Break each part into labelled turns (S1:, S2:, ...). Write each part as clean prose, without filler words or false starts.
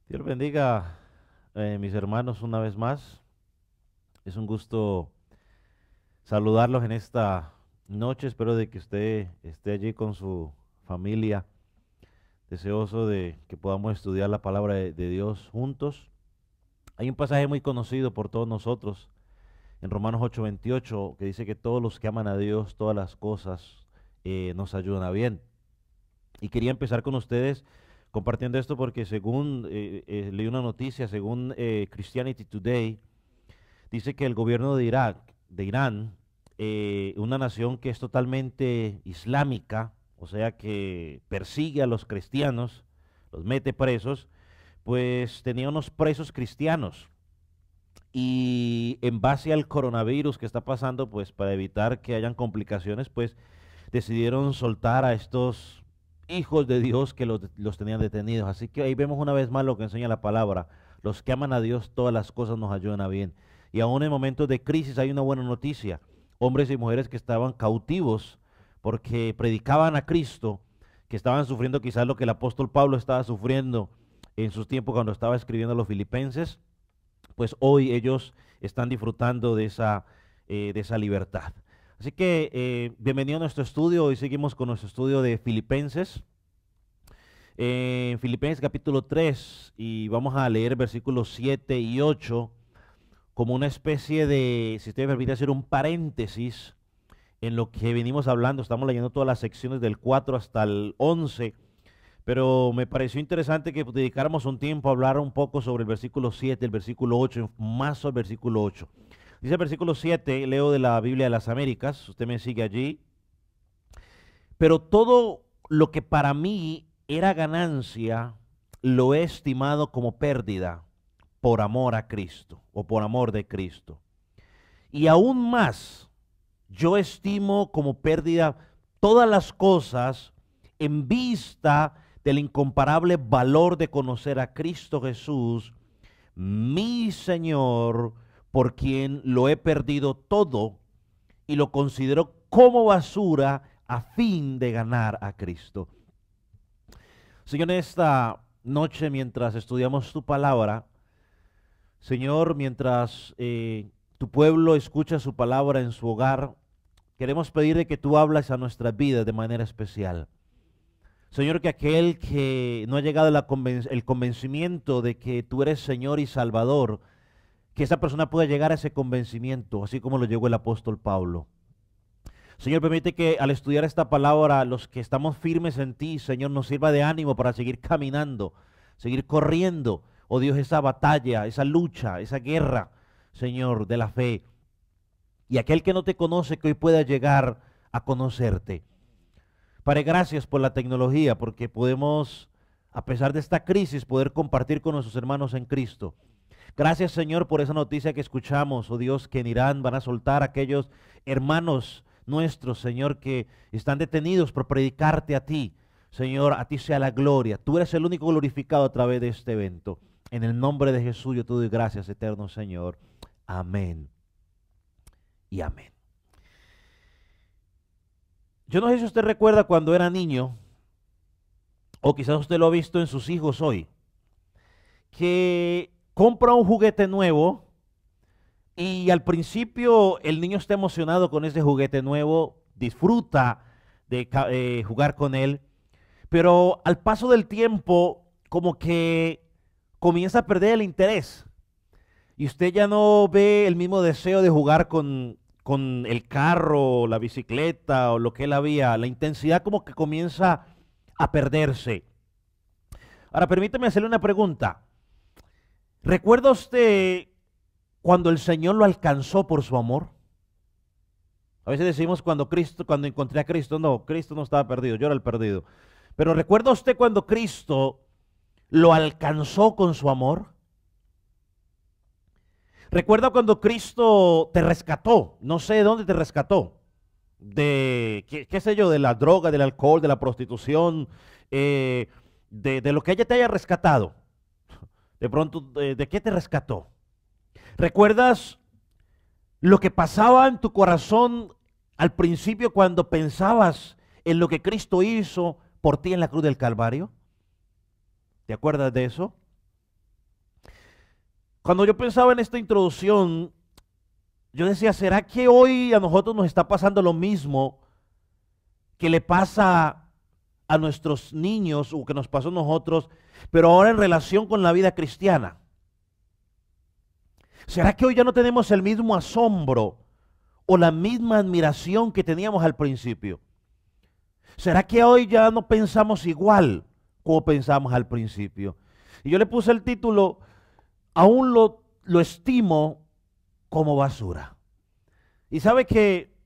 S1: Dios bendiga, mis hermanos, una vez más. Es un gusto saludarlos en esta noche. Espero de que usted esté allí con su familia, deseoso de que podamos estudiar la palabra de Dios juntos. Hay un pasaje muy conocido por todos nosotros en Romanos 8:28 que dice que todos los que aman a Dios, todas las cosas nos ayudan a bien. Y quería empezar con ustedes compartiendo esto porque según leí una noticia, según Christianity Today, dice que el gobierno de Irak, de Irán, una nación que es totalmente islámica, o sea que persigue a los cristianos, los mete presos, pues tenía unos presos cristianos. Y en base al coronavirus que está pasando, pues para evitar que hayan complicaciones, pues decidieron soltar a estos hijos de Dios que los tenían detenidos. Así que ahí vemos una vez más lo que enseña la palabra. Los que aman a Dios, todas las cosas nos ayudan a bien. Y aún en momentos de crisis hay una buena noticia. Hombres y mujeres que estaban cautivos porque predicaban a Cristo, que estaban sufriendo quizás lo que el apóstol Pablo estaba sufriendo en sus tiempos cuando estaba escribiendo a los filipenses, pues hoy ellos están disfrutando de esa libertad. Así que bienvenido a nuestro estudio. Hoy seguimos con nuestro estudio de Filipenses. Filipenses capítulo 3 y vamos a leer versículos 7 y 8 como una especie de, si usted me permite hacer un paréntesis en lo que venimos hablando. Estamos leyendo todas las secciones del 4 hasta el 11, pero me pareció interesante que dedicáramos un tiempo a hablar un poco sobre el versículo 7, el versículo 8, más sobre el versículo 8. Dice el versículo 7, leo de la Biblia de las Américas, usted me sigue allí. Pero todo lo que para mí era ganancia, lo he estimado como pérdida por amor a Cristo o por amor de Cristo. Y aún más, yo estimo como pérdida todas las cosas en vista del incomparable valor de conocer a Cristo Jesús, mi Señor, por quien lo he perdido todo y lo considero como basura a fin de ganar a Cristo. Señor, en esta noche, mientras estudiamos tu palabra, Señor, mientras tu pueblo escucha su palabra en su hogar, queremos pedirle que tú hablas a nuestras vidas de manera especial. Señor, que aquel que no ha llegado el convencimiento de que tú eres Señor y Salvador, que esa persona pueda llegar a ese convencimiento, así como lo llegó el apóstol Pablo. Señor, permite que al estudiar esta palabra, los que estamos firmes en ti, Señor, nos sirva de ánimo para seguir caminando, seguir corriendo, oh Dios, esa batalla, esa lucha, esa guerra, Señor, de la fe. Y aquel que no te conoce, que hoy pueda llegar a conocerte. Padre, gracias por la tecnología, porque podemos, a pesar de esta crisis, poder compartir con nuestros hermanos en Cristo. Gracias, Señor, por esa noticia que escuchamos, oh Dios, que en Irán van a soltar a aquellos hermanos nuestros, Señor, que están detenidos por predicarte a ti. Señor, a ti sea la gloria. Tú eres el único glorificado a través de este evento. En el nombre de Jesús yo te doy gracias, eterno Señor. Amén y amén. Yo no sé si usted recuerda cuando era niño, o quizás usted lo ha visto en sus hijos hoy, que compra un juguete nuevo y al principio el niño está emocionado con ese juguete nuevo, disfruta de jugar con él, pero al paso del tiempo como que comienza a perder el interés y usted ya no ve el mismo deseo de jugar con el carro, la bicicleta o lo que él había. La intensidad como que comienza a perderse. Ahora permíteme hacerle una pregunta. ¿Recuerda usted cuando el Señor lo alcanzó por su amor? A veces decimos cuando encontré a Cristo, no, Cristo no estaba perdido, yo era el perdido. Pero ¿recuerda usted cuando Cristo lo alcanzó con su amor? ¿Recuerda cuando Cristo te rescató? No sé de dónde te rescató. De, qué sé yo, de la droga, del alcohol, de la prostitución, de lo que ella te haya rescatado. De pronto, ¿de qué te rescató? ¿Recuerdas lo que pasaba en tu corazón al principio cuando pensabas en lo que Cristo hizo por ti en la cruz del Calvario? ¿Te acuerdas de eso? Cuando yo pensaba en esta introducción, yo decía, ¿será que hoy a nosotros nos está pasando lo mismo que le pasa a nuestros niños o que nos pasó a nosotros, pero ahora en relación con la vida cristiana? ¿Será que hoy ya no tenemos el mismo asombro o la misma admiración que teníamos al principio? ¿Será que hoy ya no pensamos igual como pensamos al principio? Y yo le puse el título, aún lo estimo como basura. Y sabe que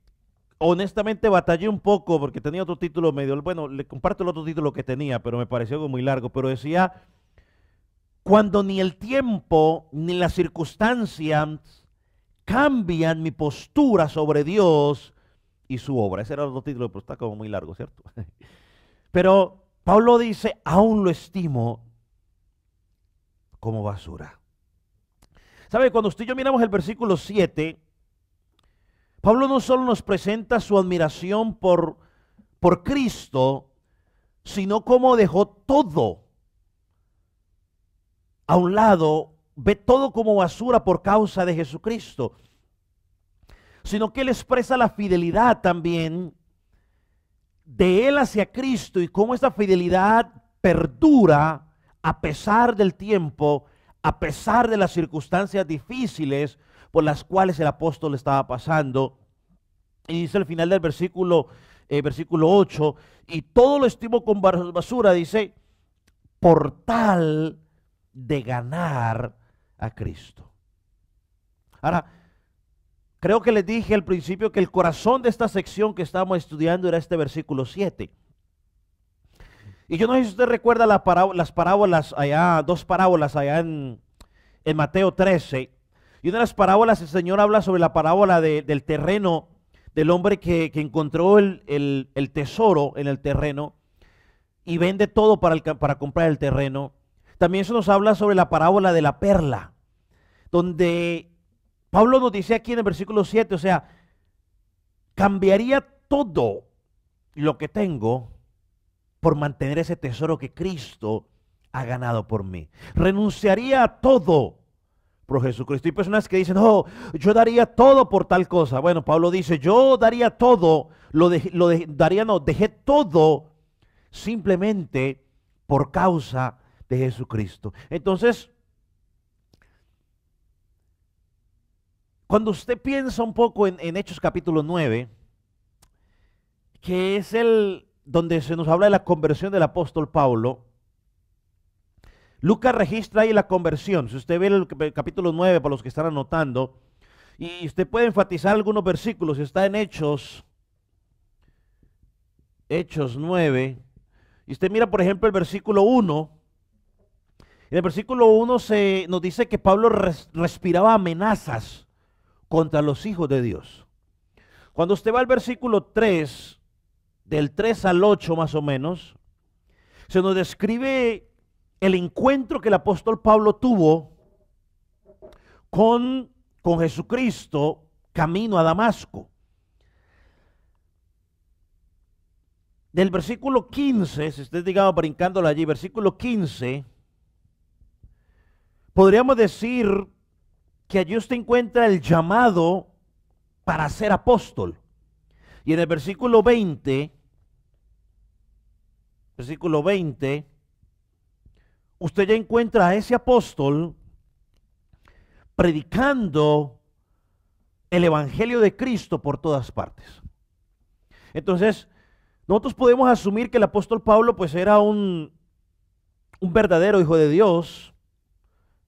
S1: honestamente batallé un poco porque tenía otro título medio, bueno, le comparto el otro título que tenía, pero me pareció algo muy largo, pero decía, cuando ni el tiempo ni las circunstancias cambian mi postura sobre Dios y su obra. Ese era otro título, pero está como muy largo, ¿cierto? Pero Pablo dice, aún lo estimo como basura. ¿Sabe? Cuando usted y yo miramos el versículo 7, Pablo no solo nos presenta su admiración por Cristo, sino cómo dejó todo a un lado, ve todo como basura por causa de Jesucristo, sino que él expresa la fidelidad también de él hacia Cristo y cómo esta fidelidad perdura a pesar del tiempo, a pesar de las circunstancias difíciles por las cuales el apóstol estaba pasando. Y dice al final del versículo 8, y todo lo estimo con basura, dice, por tal de ganar a Cristo. Ahora, creo que les dije al principio que el corazón de esta sección que estábamos estudiando era este versículo 7. Y yo no sé si usted recuerda las parábolas allá, dos parábolas allá en Mateo 13. Y una de las parábolas el Señor habla sobre la parábola del terreno, del hombre que encontró el tesoro en el terreno y vende todo para comprar el terreno. También eso nos habla sobre la parábola de la perla, donde Pablo nos dice aquí en el versículo 7, o sea, cambiaría todo lo que tengo por mantener ese tesoro que Cristo ha ganado por mí. Renunciaría a todo por Jesucristo. Hay personas que dicen, oh, yo daría todo por tal cosa. Bueno, Pablo dice, yo daría todo, dejé todo simplemente por causa de Jesucristo. Entonces, cuando usted piensa un poco en Hechos capítulo 9, que es donde se nos habla de la conversión del apóstol Pablo, Lucas registra ahí la conversión. Si usted ve el capítulo 9, para los que están anotando, y usted puede enfatizar algunos versículos, está en Hechos 9, y usted mira por ejemplo el versículo 1. En el versículo 1 nos dice que Pablo respiraba amenazas contra los hijos de Dios. Cuando usted va al versículo 3, del 3 al 8 más o menos, se nos describe el encuentro que el apóstol Pablo tuvo con Jesucristo camino a Damasco. Del versículo 15, si usted digamos brincándolo allí, versículo 15, podríamos decir que allí usted encuentra el llamado para ser apóstol. Y en el versículo 20, usted ya encuentra a ese apóstol predicando el evangelio de Cristo por todas partes. Entonces, nosotros podemos asumir que el apóstol Pablo pues era un verdadero hijo de Dios,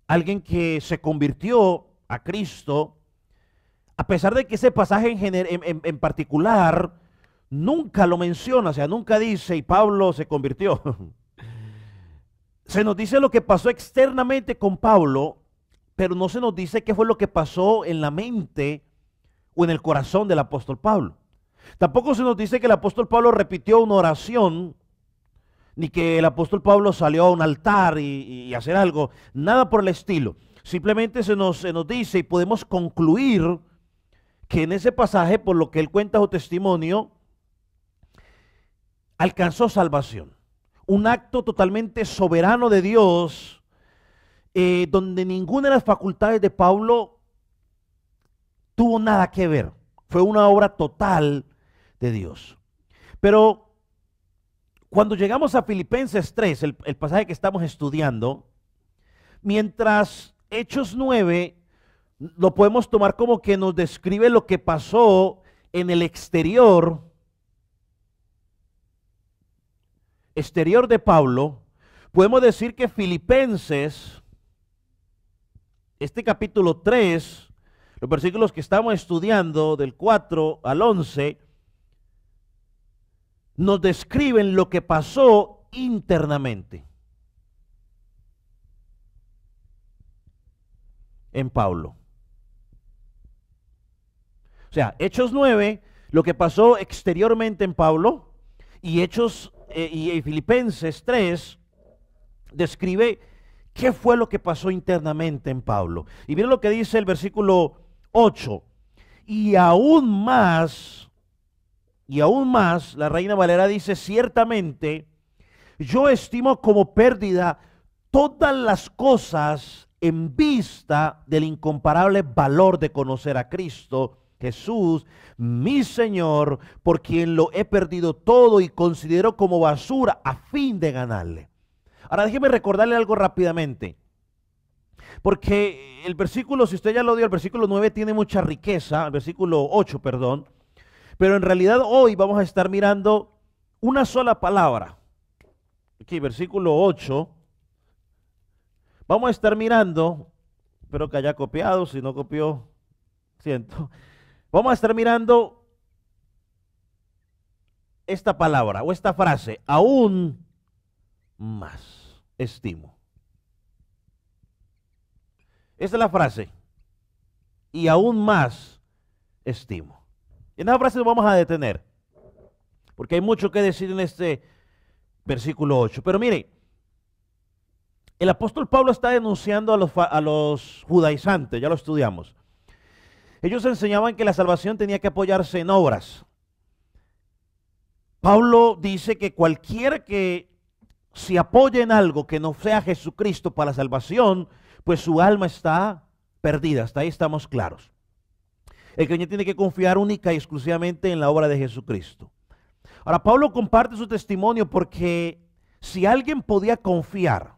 S1: alguien que se convirtió a Cristo, a pesar de que ese pasaje en particular nunca lo menciona, o sea, nunca dice y Pablo se convirtió. Se nos dice lo que pasó externamente con Pablo, pero no se nos dice qué fue lo que pasó en la mente o en el corazón del apóstol Pablo. Tampoco se nos dice que el apóstol Pablo repitió una oración, ni que el apóstol Pablo salió a un altar y hacer algo, nada por el estilo. Simplemente se nos dice y podemos concluir que en ese pasaje, por lo que él cuenta su testimonio, alcanzó salvación. Un acto totalmente soberano de Dios donde ninguna de las facultades de Pablo tuvo nada que ver. Fue una obra total de Dios. Pero cuando llegamos a Filipenses 3, el pasaje que estamos estudiando, mientras Hechos 9 lo podemos tomar como que nos describe lo que pasó en el exterior de Pablo, podemos decir que Filipenses, este capítulo 3, los versículos que estamos estudiando del 4 al 11, nos describen lo que pasó internamente en Pablo. O sea, Hechos 9, lo que pasó exteriormente en Pablo, y Filipenses 3 describe qué fue lo que pasó internamente en Pablo. Y miren lo que dice el versículo 8. Y aún más, la Reina Valera dice, ciertamente, yo estimo como pérdida todas las cosas en vista del incomparable valor de conocer a Cristo Jesús, mi Señor, por quien lo he perdido todo y considero como basura a fin de ganarle. Ahora déjeme recordarle algo rápidamente, porque el versículo, si usted ya lo dio, el versículo 9 tiene mucha riqueza, el versículo 8, perdón, pero en realidad hoy vamos a estar mirando una sola palabra. Aquí, versículo 8, vamos a estar mirando, espero que haya copiado, si no copió, siento. Vamos a estar mirando esta palabra o esta frase, aún más estimo. Esta es la frase, y aún más estimo. En esa frase nos vamos a detener, porque hay mucho que decir en este versículo 8. Pero mire, el apóstol Pablo está denunciando a los judaizantes, ya lo estudiamos. Ellos enseñaban que la salvación tenía que apoyarse en obras. Pablo dice que cualquiera que se apoye en algo que no sea Jesucristo para la salvación, pues su alma está perdida. Hasta ahí estamos claros. El creyente tiene que confiar única y exclusivamente en la obra de Jesucristo. Ahora, Pablo comparte su testimonio porque si alguien podía confiar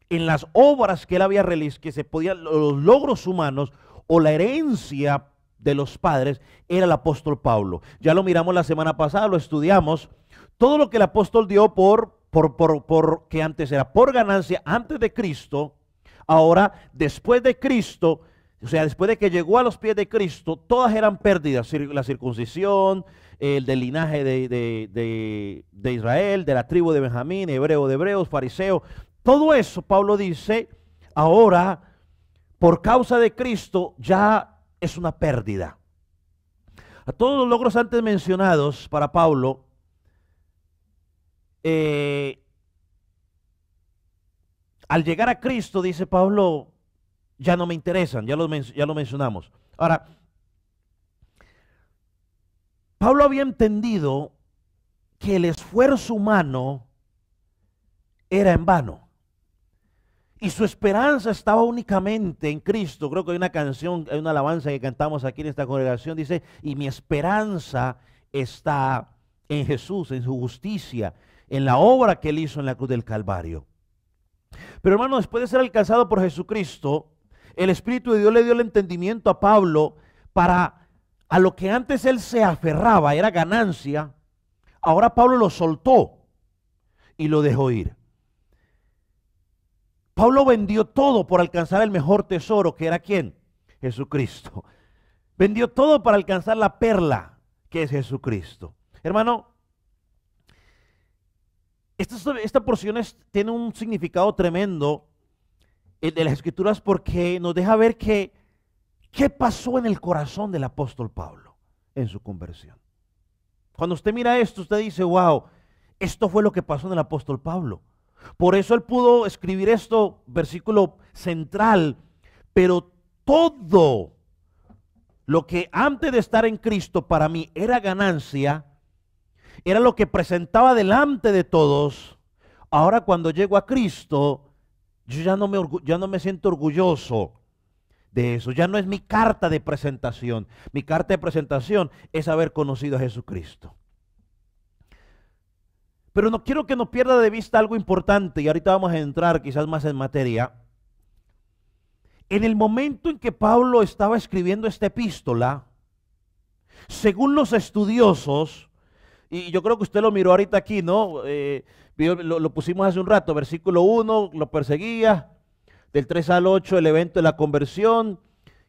S1: en las obras que él había realizado, que se podían, los logros humanos, o la herencia de los padres, era el apóstol Pablo. Ya lo miramos la semana pasada, lo estudiamos. Todo lo que el apóstol dio que antes era por ganancia, antes de Cristo, ahora después de Cristo, o sea, después de que llegó a los pies de Cristo, todas eran pérdidas. La circuncisión, el del linaje de Israel, de la tribu de Benjamín, hebreo de hebreos, fariseo, todo eso, Pablo dice, ahora por causa de Cristo ya es una pérdida. A todos los logros antes mencionados para Pablo, al llegar a Cristo, dice Pablo, ya no me interesan, ya lo mencionamos. Ahora, Pablo había entendido que el esfuerzo humano era en vano. Y su esperanza estaba únicamente en Cristo. Creo que hay una canción, hay una alabanza que cantamos aquí en esta congregación, dice, y mi esperanza está en Jesús, en su justicia, en la obra que él hizo en la cruz del Calvario. Pero hermano, después de ser alcanzado por Jesucristo, el Espíritu de Dios le dio el entendimiento a Pablo para, a lo que antes él se aferraba, era ganancia, ahora Pablo lo soltó y lo dejó ir. Pablo vendió todo por alcanzar el mejor tesoro, que era ¿quién? Jesucristo. Vendió todo para alcanzar la perla, que es Jesucristo. Hermano, esta porción tiene un significado tremendo de las Escrituras, porque nos deja ver qué pasó en el corazón del apóstol Pablo en su conversión. Cuando usted mira esto, usted dice, wow, esto fue lo que pasó en el apóstol Pablo. Por eso él pudo escribir esto, versículo central, pero todo lo que antes de estar en Cristo para mí era ganancia, era lo que presentaba delante de todos, ahora cuando llego a Cristo Yo ya no me siento orgulloso de eso. Ya no es mi carta de presentación. Mi carta de presentación es haber conocido a Jesucristo. Pero no quiero que nos pierda de vista algo importante, y ahorita vamos a entrar quizás más en materia. En el momento en que Pablo estaba escribiendo esta epístola, según los estudiosos, y yo creo que usted lo miró ahorita aquí, ¿no? Lo pusimos hace un rato, versículo 1, lo perseguía, del 3 al 8 el evento de la conversión,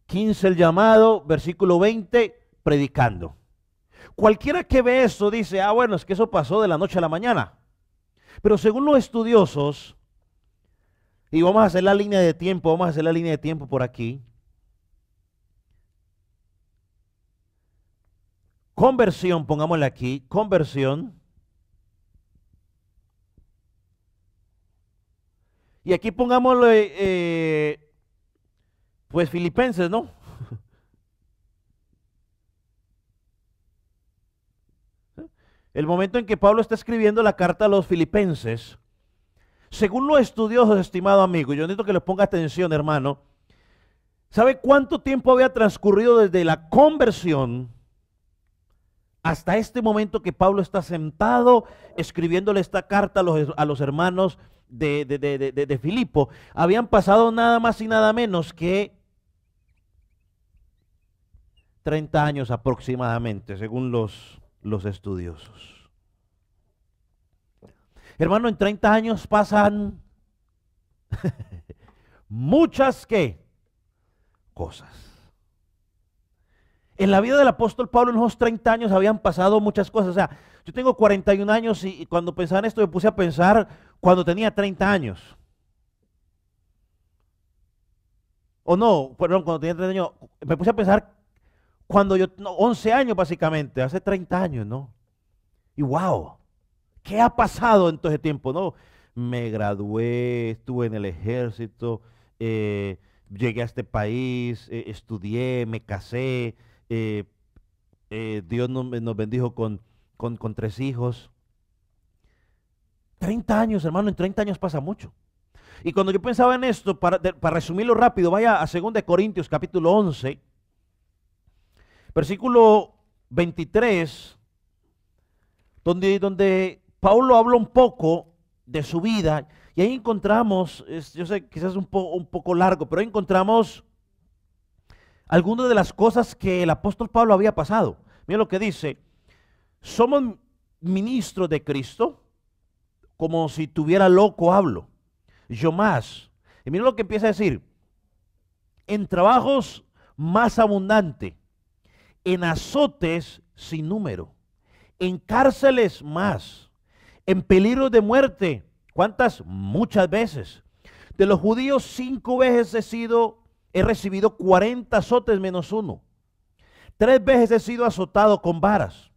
S1: 15 el llamado, versículo 20, predicando. Cualquiera que ve eso dice, ah, bueno, es que eso pasó de la noche a la mañana. Pero según los estudiosos, y vamos a hacer la línea de tiempo, por aquí. Conversión, pongámosle aquí, conversión. Y aquí pongámosle, pues Filipenses, ¿no? El momento en que Pablo está escribiendo la carta a los Filipenses, según los estudiosos, estimado amigo, yo necesito que le ponga atención, hermano. ¿Sabe cuánto tiempo había transcurrido desde la conversión hasta este momento que Pablo está sentado escribiéndole esta carta a los hermanos de Filipo? Habían pasado nada más y nada menos que 30 años aproximadamente, según los estudiosos. Hermano, en 30 años pasan muchas ¿qué? Cosas. En la vida del apóstol Pablo en esos 30 años habían pasado muchas cosas. O sea, yo tengo 41 años y cuando pensaba en esto me puse a pensar cuando tenía 30 años. O no, perdón, cuando tenía 30 años, me puse a pensar cuando yo, no, 11 años básicamente, hace 30 años, ¿no? Y wow, ¿qué ha pasado en todo ese tiempo, no? Me gradué, estuve en el ejército, llegué a este país, estudié, me casé, Dios nos bendijo con 3 hijos. 30 años, hermano, en 30 años pasa mucho. Y cuando yo pensaba en esto, para resumirlo rápido, vaya a 2 Corintios capítulo 11, versículo 23, donde Pablo habla un poco de su vida, y ahí encontramos, yo sé, quizás un poco largo, pero ahí encontramos algunas de las cosas que el apóstol Pablo había pasado. Mira lo que dice: somos ministros de Cristo, como si tuviera loco hablo, yo más. Y mira lo que empieza a decir: en trabajos más abundante, en azotes sin número, en cárceles más, en peligro de muerte. ¿Cuántas? Muchas veces. De los judíos 5 veces he recibido 40 azotes menos 1. 3 veces he sido azotado con varas.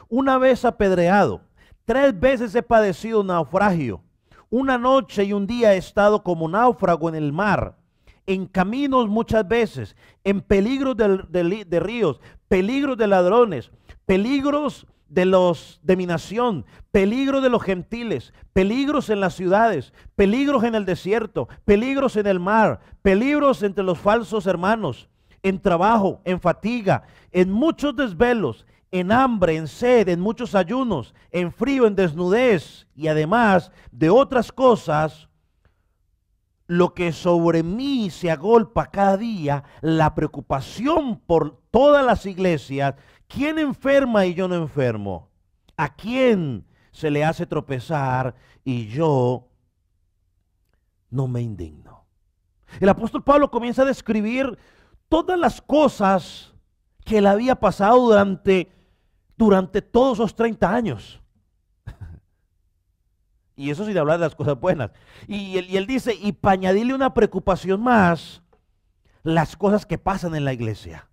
S1: 1 vez apedreado. 3 veces he padecido naufragio. 1 noche y 1 día he estado como náufrago en el mar. En caminos muchas veces. En peligros de ríos. Peligros de ladrones. Peligros de mi nación, peligros de los gentiles, peligros en las ciudades, peligros en el desierto, peligros en el mar, peligros entre los falsos hermanos, en trabajo, en fatiga, en muchos desvelos, en hambre, en sed, en muchos ayunos, en frío, en desnudez, y además de otras cosas, lo que sobre mí se agolpa cada día, la preocupación por todas las iglesias. ¿Quién enferma y yo no enfermo? ¿A quién se le hace tropezar y yo no me indigno? El apóstol Pablo comienza a describir todas las cosas que le había pasado durante todos esos 30 años. Y eso sin hablar de las cosas buenas. Y él dice, y para añadirle una preocupación más, las cosas que pasan en la iglesia.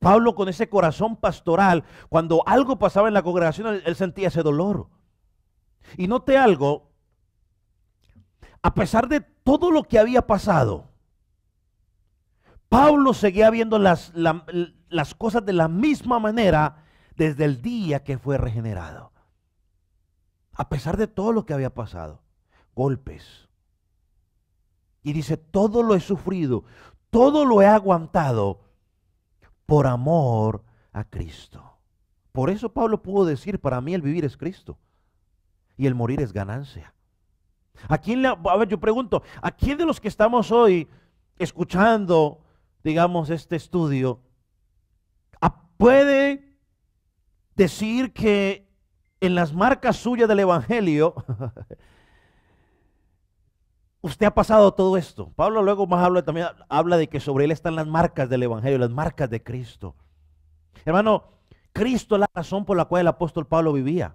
S1: Pablo, con ese corazón pastoral, cuando algo pasaba en la congregación, él sentía ese dolor. Y note algo: a pesar de todo lo que había pasado, Pablo seguía viendo las cosas de la misma manera desde el día que fue regenerado. A pesar de todo lo que había pasado, golpes, Y dice, todo lo he sufrido, todo lo he aguantado por amor a Cristo. Por eso Pablo pudo decir, para mí el vivir es Cristo y el morir es ganancia. A ver, yo pregunto, ¿a quién de los que estamos hoy escuchando, digamos, este estudio, puede decir que en las marcas suyas del Evangelio usted ha pasado todo esto? Pablo luego más también habla de que sobre él están las marcas del Evangelio, las marcas de Cristo. Hermano, Cristo es la razón por la cual el apóstol Pablo vivía.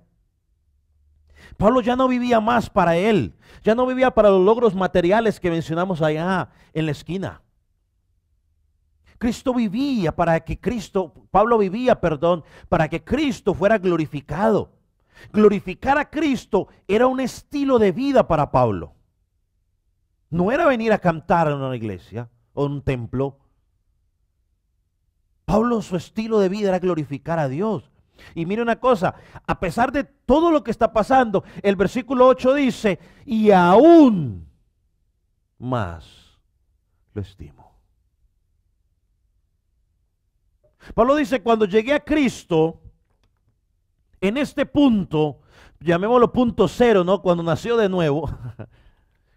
S1: Pablo ya no vivía más para él, ya no vivía para los logros materiales que mencionamos allá en la esquina. Pablo vivía, para que Cristo fuera glorificado. Glorificar a Cristo era un estilo de vida para Pablo. No era venir a cantar en una iglesia o en un templo. Pablo, su estilo de vida era glorificar a Dios. Y mire una cosa, a pesar de todo lo que está pasando, el versículo 8 dice, y aún más lo estimo. Pablo dice, cuando llegué a Cristo, en este punto, llamémoslo punto cero, ¿no? Cuando nació de nuevo,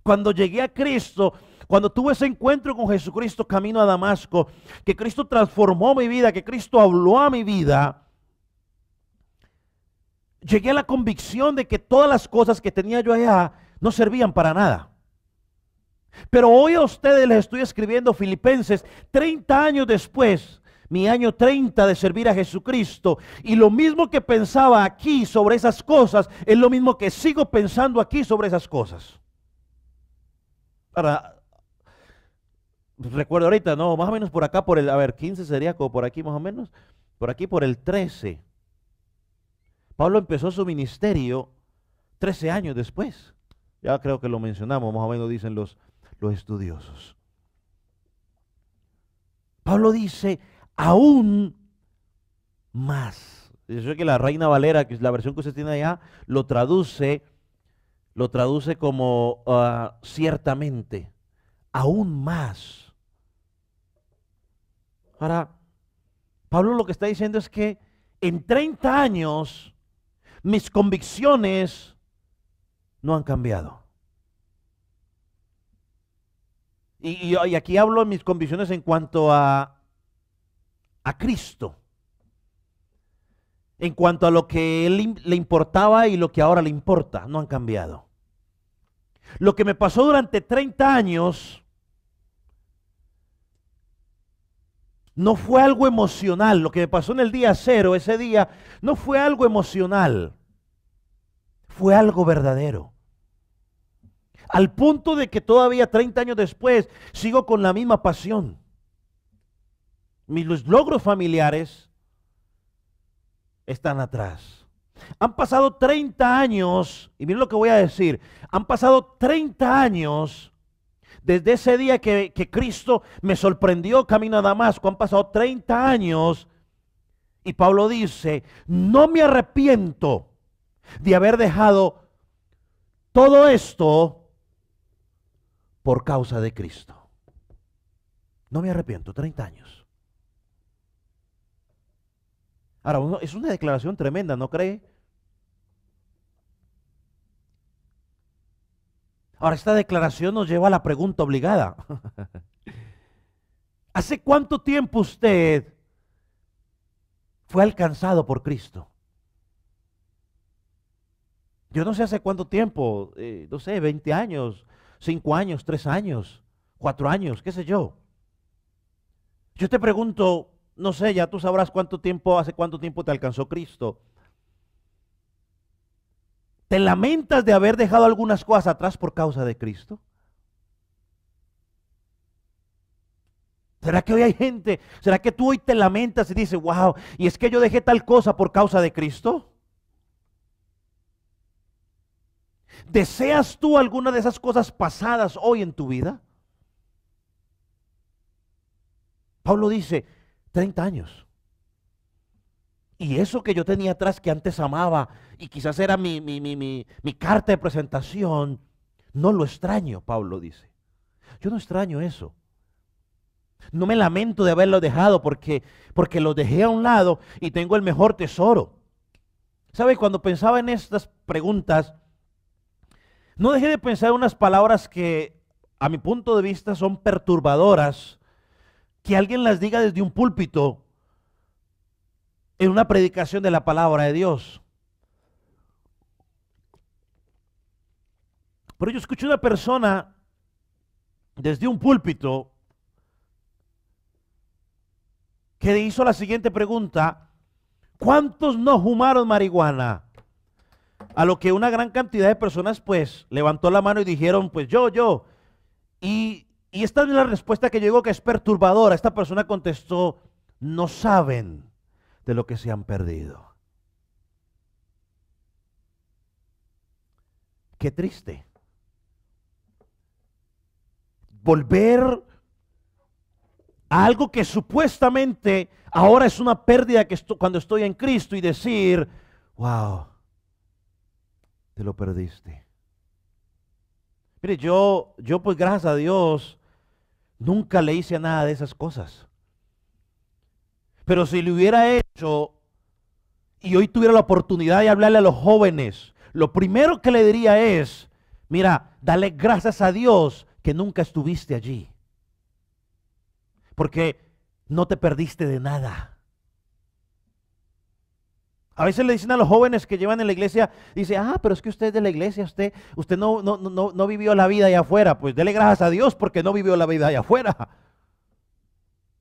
S1: cuando llegué a Cristo, cuando tuve ese encuentro con Jesucristo camino a Damasco, que Cristo transformó mi vida, que Cristo habló a mi vida, llegué a la convicción de que todas las cosas que tenía yo allá no servían para nada. Pero hoy a ustedes les estoy escribiendo Filipenses 30 años después, mi año 30 de servir a Jesucristo, y lo mismo que pensaba aquí sobre esas cosas, es lo mismo que sigo pensando aquí sobre esas cosas. Ahora, recuerdo ahorita, no, más o menos por acá, 15 sería como por aquí más o menos, por aquí por el 13. Pablo empezó su ministerio 13 años después. Ya creo que lo mencionamos, más o menos dicen los estudiosos. Pablo dice, aún más. Yo sé que la Reina Valera, que es la versión que usted tiene allá, lo traduce como ciertamente, aún más. Ahora, Pablo lo que está diciendo es que en 30 años mis convicciones no han cambiado. Y aquí hablo de mis convicciones en cuanto a Cristo. En cuanto a lo que él le importaba y lo que ahora le importa, no han cambiado. Lo que me pasó durante 30 años no fue algo emocional. Lo que me pasó en el día cero, ese día, no fue algo emocional. Fue algo verdadero. Al punto de que todavía 30 años después sigo con la misma pasión. Los logros familiares están atrás. Han pasado 30 años, y miren lo que voy a decir, han pasado 30 años desde ese día que Cristo me sorprendió camino a Damasco. Han pasado 30 años y Pablo dice, no me arrepiento de haber dejado todo esto por causa de Cristo. No me arrepiento, 30 años. Ahora, es una declaración tremenda, ¿no cree? Ahora, esta declaración nos lleva a la pregunta obligada. ¿Hace cuánto tiempo usted fue alcanzado por Cristo? Yo no sé hace cuánto tiempo, no sé, 20 años, 5 años, 3 años, 4 años, qué sé yo. Yo te pregunto, no sé, ya tú sabrás hace cuánto tiempo te alcanzó Cristo. ¿Te lamentas de haber dejado algunas cosas atrás por causa de Cristo? ¿Será que hoy hay gente, será que tú hoy te lamentas y dices, wow, y es que yo dejé tal cosa por causa de Cristo? ¿Deseas tú alguna de esas cosas pasadas hoy en tu vida? Pablo dice, 30 años. Y eso que yo tenía atrás que antes amaba y quizás era mi carta de presentación, no lo extraño, Pablo dice. Yo no extraño eso. No me lamento de haberlo dejado porque lo dejé a un lado y tengo el mejor tesoro. ¿Sabe? Cuando pensaba en estas preguntas, no dejé de pensar unas palabras que a mi punto de vista son perturbadoras, que alguien las diga desde un púlpito en una predicación de la palabra de Dios. Pero yo escuché una persona desde un púlpito que hizo la siguiente pregunta: ¿cuántos no fumaron marihuana? A lo que una gran cantidad de personas pues levantó la mano y dijeron pues yo. Y esta es la respuesta que llegó, que es perturbadora. Esta persona contestó: no saben de lo que se han perdido. Qué triste. Volver a algo que supuestamente ahora es una pérdida cuando estoy en Cristo, y decir, wow, te lo perdiste. Mire, yo pues gracias a Dios nunca le hice nada de esas cosas. Pero si lo hubiera hecho y hoy tuviera la oportunidad de hablarle a los jóvenes, lo primero que le diría es, mira, dale gracias a Dios que nunca estuviste allí. Porque no te perdiste de nada. A veces le dicen a los jóvenes que llevan en la iglesia, dice, pero es que usted es de la iglesia, usted no vivió la vida allá afuera. Pues dele gracias a Dios porque no vivió la vida allá afuera.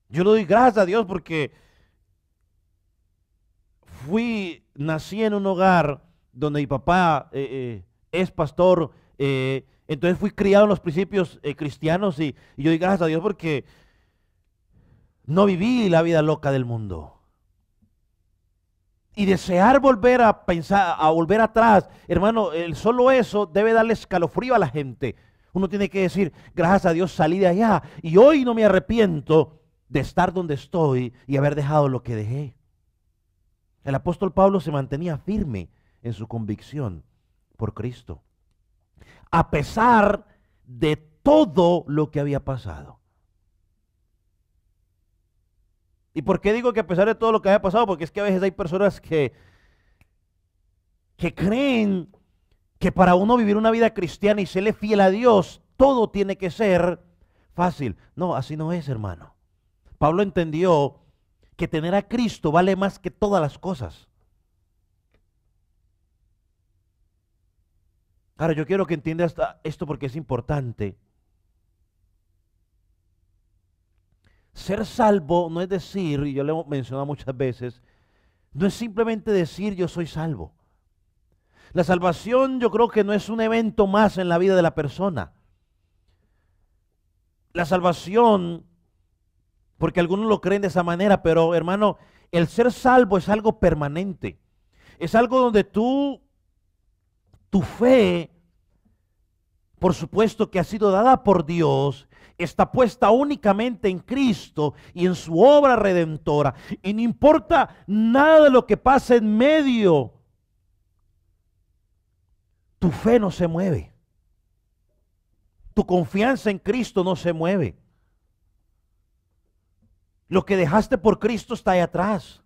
S1: Yo le doy gracias a Dios porque nací en un hogar donde mi papá es pastor, entonces fui criado en los principios cristianos, y yo doy gracias a Dios porque no viví la vida loca del mundo. Y desear volver a pensar, a volver atrás, hermano, solo eso debe darle escalofrío a la gente. Uno tiene que decir, gracias a Dios salí de allá y hoy no me arrepiento de estar donde estoy y haber dejado lo que dejé. El apóstol Pablo se mantenía firme en su convicción por Cristo, a pesar de todo lo que había pasado. ¿Y por qué digo que a pesar de todo lo que había pasado? Porque es que a veces hay personas que creen que para uno vivir una vida cristiana y serle fiel a Dios, todo tiene que ser fácil. No, así no es, hermano. Pablo entendió que tener a Cristo vale más que todas las cosas. Ahora, yo quiero que entiendas esto porque es importante. Ser salvo no es decir, y yo le he mencionado muchas veces, no es simplemente decir yo soy salvo. La salvación yo creo que no es un evento más en la vida de la persona. La salvación, porque algunos lo creen de esa manera, pero hermano, el ser salvo es algo permanente. Es algo donde tu fe, por supuesto que ha sido dada por Dios, está puesta únicamente en Cristo y en su obra redentora. Y no importa nada de lo que pase en medio, tu fe no se mueve. Tu confianza en Cristo no se mueve. Lo que dejaste por Cristo está ahí atrás.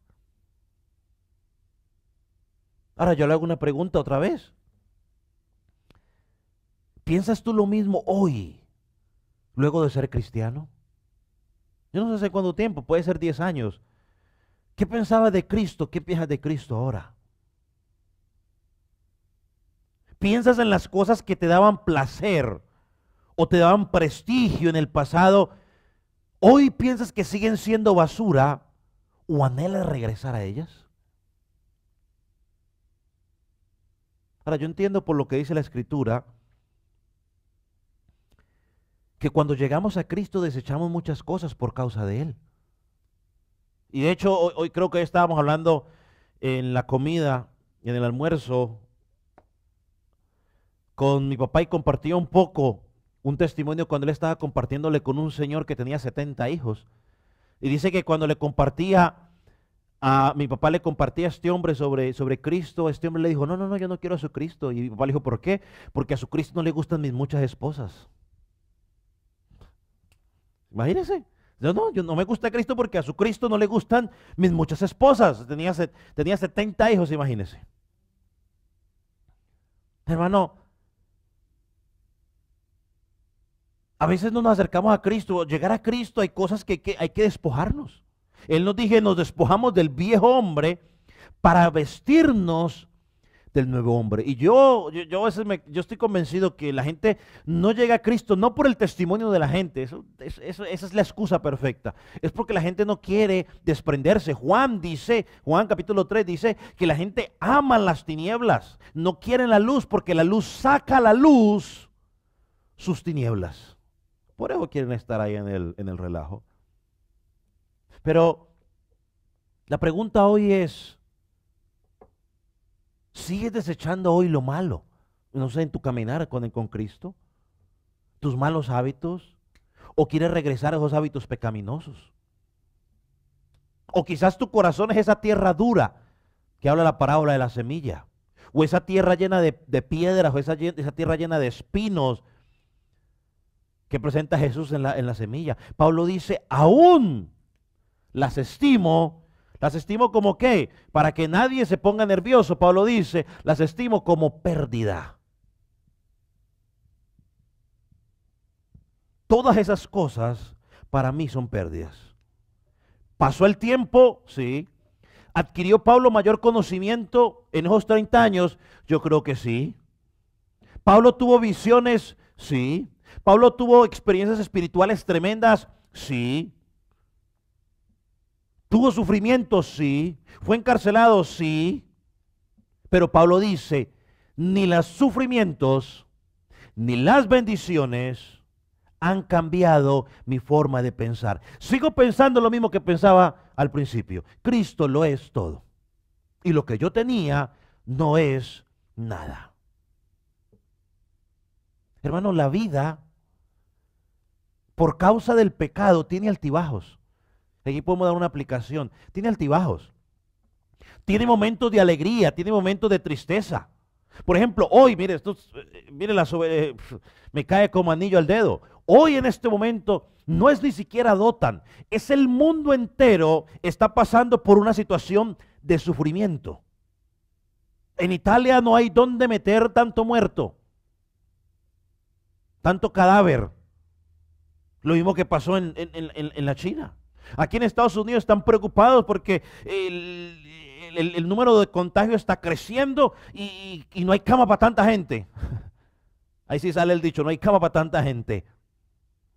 S1: Ahora yo le hago una pregunta otra vez. ¿Piensas tú lo mismo hoy, luego de ser cristiano? Yo no sé hace cuánto tiempo, puede ser 10 años. ¿Qué pensabas de Cristo? ¿Qué piensas de Cristo ahora? ¿Piensas en las cosas que te daban placer o te daban prestigio en el pasado? ¿Hoy piensas que siguen siendo basura o anhelas regresar a ellas? Ahora yo entiendo por lo que dice la Escritura que cuando llegamos a Cristo desechamos muchas cosas por causa de Él. Y de hecho hoy creo que estábamos hablando en la comida, en el almuerzo, con mi papá, y compartía un poco un testimonio cuando él estaba compartiéndole con un señor que tenía 70 hijos. Y dice que cuando le compartía, mi papá le compartía a este hombre sobre Cristo, este hombre le dijo, no, yo no quiero a su Cristo. Y mi papá le dijo, ¿por qué? Porque a su Cristo no le gustan mis muchas esposas. Imagínense. Yo no me gusta Cristo porque a su Cristo no le gustan mis muchas esposas. Tenía 70 hijos, imagínense. Hermano, a veces no nos acercamos a Cristo. Llegar a Cristo hay cosas que hay que despojarnos. Él nos dice, nos despojamos del viejo hombre para vestirnos del nuevo hombre. Y yo a veces yo estoy convencido que la gente no llega a Cristo no por el testimonio de la gente, esa es la excusa perfecta, es porque la gente no quiere desprenderse. Juan capítulo 3 dice que la gente ama las tinieblas, no quieren la luz porque la luz saca a la luz sus tinieblas. Por eso quieren estar ahí en el relajo. Pero la pregunta hoy es, ¿sigues desechando hoy lo malo? No sé, en tu caminar con Cristo, tus malos hábitos, o quieres regresar a esos hábitos pecaminosos. O quizás tu corazón es esa tierra dura que habla la parábola de la semilla, o esa tierra llena de piedras, o esa tierra llena de espinos que presenta Jesús en la semilla. Pablo dice, aún las estimo como qué, para que nadie se ponga nervioso. Pablo dice, las estimo como pérdida. Todas esas cosas para mí son pérdidas. Pasó el tiempo, sí. ¿Adquirió Pablo mayor conocimiento en esos 30 años? Yo creo que sí. ¿Pablo tuvo visiones? Sí. ¿Pablo tuvo experiencias espirituales tremendas? Sí. ¿Tuvo sufrimientos? Sí. ¿Fue encarcelado? Sí. Pero Pablo dice, ni los sufrimientos, ni las bendiciones han cambiado mi forma de pensar. Sigo pensando lo mismo que pensaba al principio. Cristo lo es todo. Y lo que yo tenía no es nada. Hermano, la vida, por causa del pecado, tiene altibajos. Aquí podemos dar una aplicación. Tiene altibajos. Tiene momentos de alegría, tiene momentos de tristeza. Por ejemplo, hoy, mire, me cae como anillo al dedo. Hoy en este momento no es ni siquiera Dotan, es el mundo entero está pasando por una situación de sufrimiento. En Italia no hay dónde meter tanto muerto, tanto cadáver. Lo mismo que pasó en la China. Aquí en Estados Unidos están preocupados porque el número de contagios está creciendo y no hay cama para tanta gente. Ahí sí sale el dicho, no hay cama para tanta gente.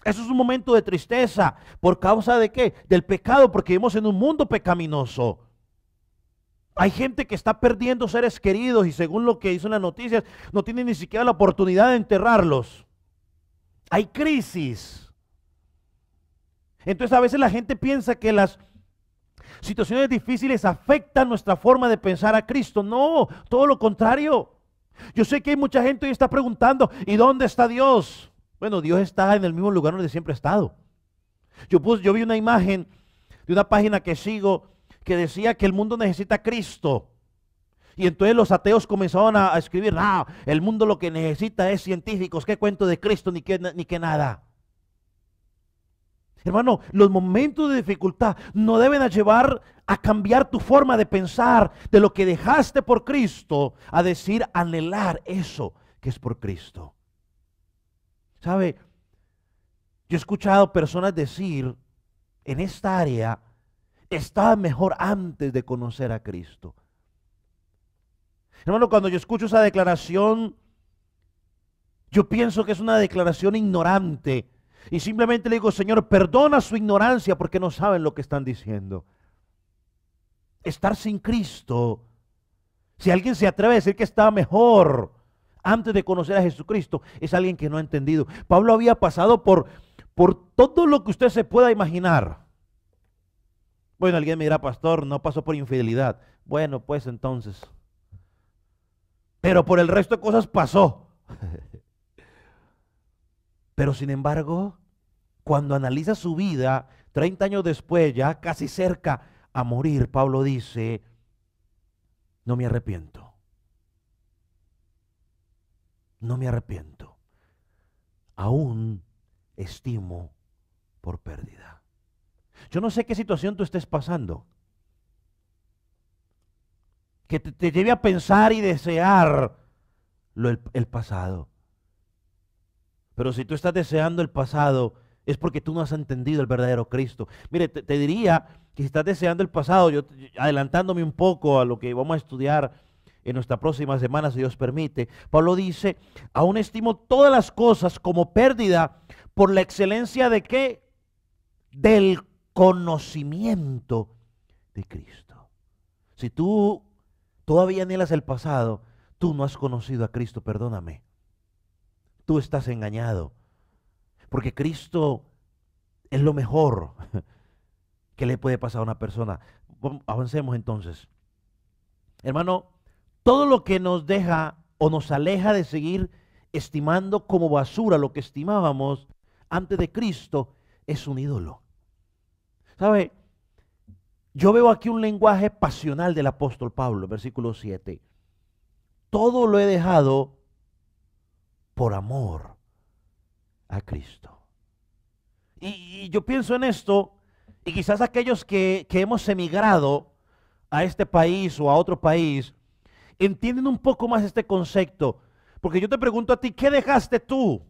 S1: Eso es un momento de tristeza. ¿Por causa de qué? Del pecado, porque vivimos en un mundo pecaminoso. Hay gente que está perdiendo seres queridos y según lo que hizo en las noticias, no tiene ni siquiera la oportunidad de enterrarlos. Hay crisis. Entonces a veces la gente piensa que las situaciones difíciles afectan nuestra forma de pensar a Cristo. No, todo lo contrario. Yo sé que hay mucha gente hoy está preguntando, ¿y dónde está Dios? Bueno, Dios está en el mismo lugar donde siempre ha estado. Yo vi una imagen de una página que sigo que decía que el mundo necesita a Cristo. Y entonces los ateos comenzaron a escribir, no, el mundo lo que necesita es científicos, qué cuento de Cristo, ni que nada. Hermano, los momentos de dificultad no deben llevar a cambiar tu forma de pensar de lo que dejaste por Cristo a decir, anhelar eso que es por Cristo. ¿Sabe? Yo he escuchado personas decir, en esta área, estaba mejor antes de conocer a Cristo. Hermano, cuando yo escucho esa declaración, yo pienso que es una declaración ignorante. Y simplemente le digo, Señor, perdona su ignorancia porque no saben lo que están diciendo. Estar sin Cristo, si alguien se atreve a decir que estaba mejor antes de conocer a Jesucristo, es alguien que no ha entendido. Pablo había pasado por todo lo que usted se pueda imaginar. Bueno, alguien me dirá, pastor, no pasó por infidelidad. Bueno, pues entonces. Pero por el resto de cosas pasó. Pero sin embargo, cuando analiza su vida, 30 años después, ya casi cerca a morir, Pablo dice, no me arrepiento. No me arrepiento. Aún estimo por pérdida. Yo no sé qué situación tú estés pasando, que te lleve a pensar y desear el pasado. Pero si tú estás deseando el pasado, es porque tú no has entendido el verdadero Cristo. Mire, te diría que si estás deseando el pasado, adelantándome un poco a lo que vamos a estudiar en nuestra próxima semana, si Dios permite, Pablo dice, aún estimo todas las cosas como pérdida por la excelencia de ¿qué? Del conocimiento de Cristo. Si tú todavía anhelas el pasado, tú no has conocido a Cristo, perdóname. Tú estás engañado, porque Cristo es lo mejor que le puede pasar a una persona. Avancemos entonces. Hermano, todo lo que nos deja o nos aleja de seguir estimando como basura lo que estimábamos antes de Cristo es un ídolo. ¿Sabe? Yo veo aquí un lenguaje pasional del apóstol Pablo, versículo 7. Todo lo he dejado por amor a Cristo. Y yo pienso en esto, y quizás aquellos que hemos emigrado a este país o a otro país, entienden un poco más este concepto. Porque yo te pregunto a ti, ¿qué dejaste tú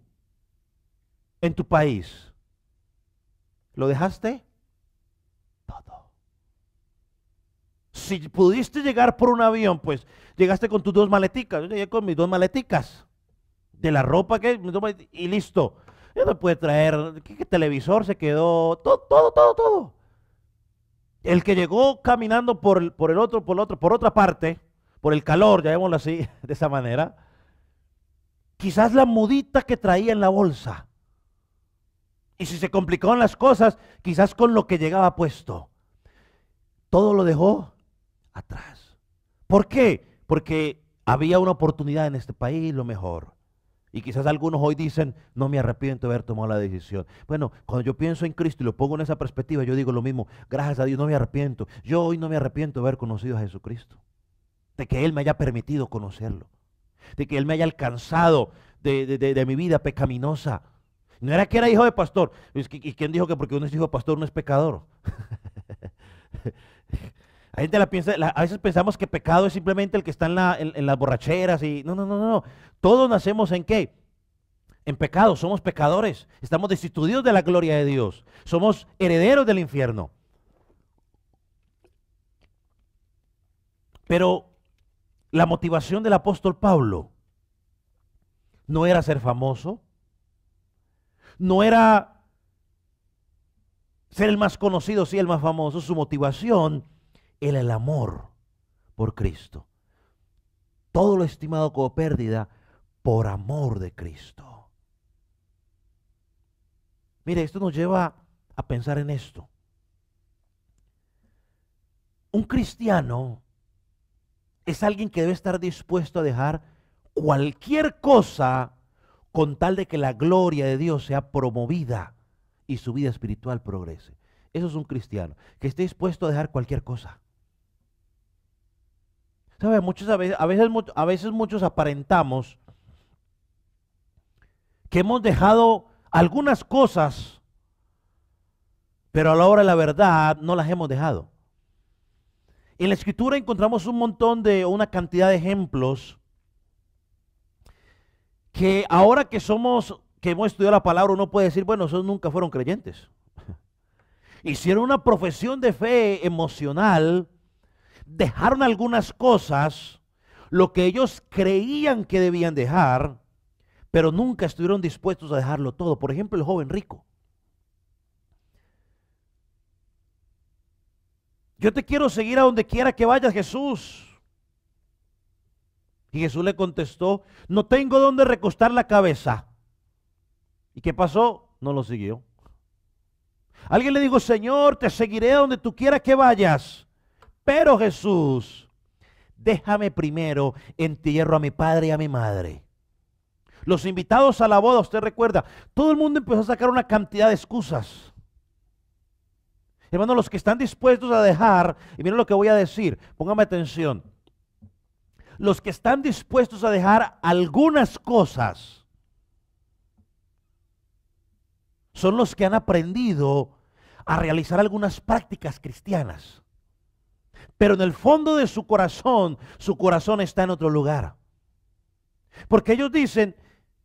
S1: en tu país? ¿Lo dejaste? Todo. Si pudiste llegar por un avión, pues llegaste con tus 2 maleticas. Yo llegué con mis 2 maleticas. De la ropa y listo. Ya no puede traer, ¿qué televisor se quedó? Todo. El que llegó caminando por otra parte, por el calor, llamémoslo así, de esa manera, quizás la mudita que traía en la bolsa. Y si se complicaban las cosas, quizás con lo que llegaba puesto. Todo lo dejó atrás. ¿Por qué? Porque había una oportunidad en este país, lo mejor. Y quizás algunos hoy dicen, no me arrepiento de haber tomado la decisión. Bueno, cuando yo pienso en Cristo y lo pongo en esa perspectiva, yo digo lo mismo, gracias a Dios no me arrepiento. Yo hoy no me arrepiento de haber conocido a Jesucristo. De que Él me haya permitido conocerlo. De que Él me haya alcanzado de mi vida pecaminosa. No era que era hijo de pastor. ¿Y quién dijo que porque uno es hijo de pastor uno es pecador? La gente a veces pensamos que pecado es simplemente el que está en las borracheras y no. Todos nacemos ¿en qué? En pecado, somos pecadores. Estamos destituidos de la gloria de Dios. Somos herederos del infierno. Pero la motivación del apóstol Pablo no era ser famoso, no era ser el más conocido, sí, el más famoso. Su motivación era el amor por Cristo. Todo lo estimado como pérdida por amor de Cristo. Mire, esto nos lleva a pensar en esto. Un cristiano es alguien que debe estar dispuesto a dejar cualquier cosa con tal de que la gloria de Dios sea promovida y su vida espiritual progrese. Eso es un cristiano, que esté dispuesto a dejar cualquier cosa. ¿Sabe? A veces muchos aparentamos que hemos dejado algunas cosas, pero a la hora de la verdad no las hemos dejado. En la Escritura encontramos una cantidad de ejemplos que ahora que hemos estudiado la palabra, uno puede decir, bueno, esos nunca fueron creyentes. Hicieron una profesión de fe emocional, dejaron algunas cosas, lo que ellos creían que debían dejar, pero nunca estuvieron dispuestos a dejarlo todo. Por ejemplo, el joven rico. Yo te quiero seguir a donde quiera que vayas, Jesús. Y Jesús le contestó, no tengo dónde recostar la cabeza. ¿Y qué pasó? No lo siguió. Alguien le dijo, Señor, te seguiré a donde tú quieras que vayas. Pero Jesús, déjame primero entierro a mi padre y a mi madre. Los invitados a la boda, usted recuerda, todo el mundo empezó a sacar una cantidad de excusas. Hermano, los que están dispuestos a dejar, y miren lo que voy a decir, póngame atención. Los que están dispuestos a dejar algunas cosas son los que han aprendido a realizar algunas prácticas cristianas. Pero en el fondo de su corazón está en otro lugar. Porque ellos dicen,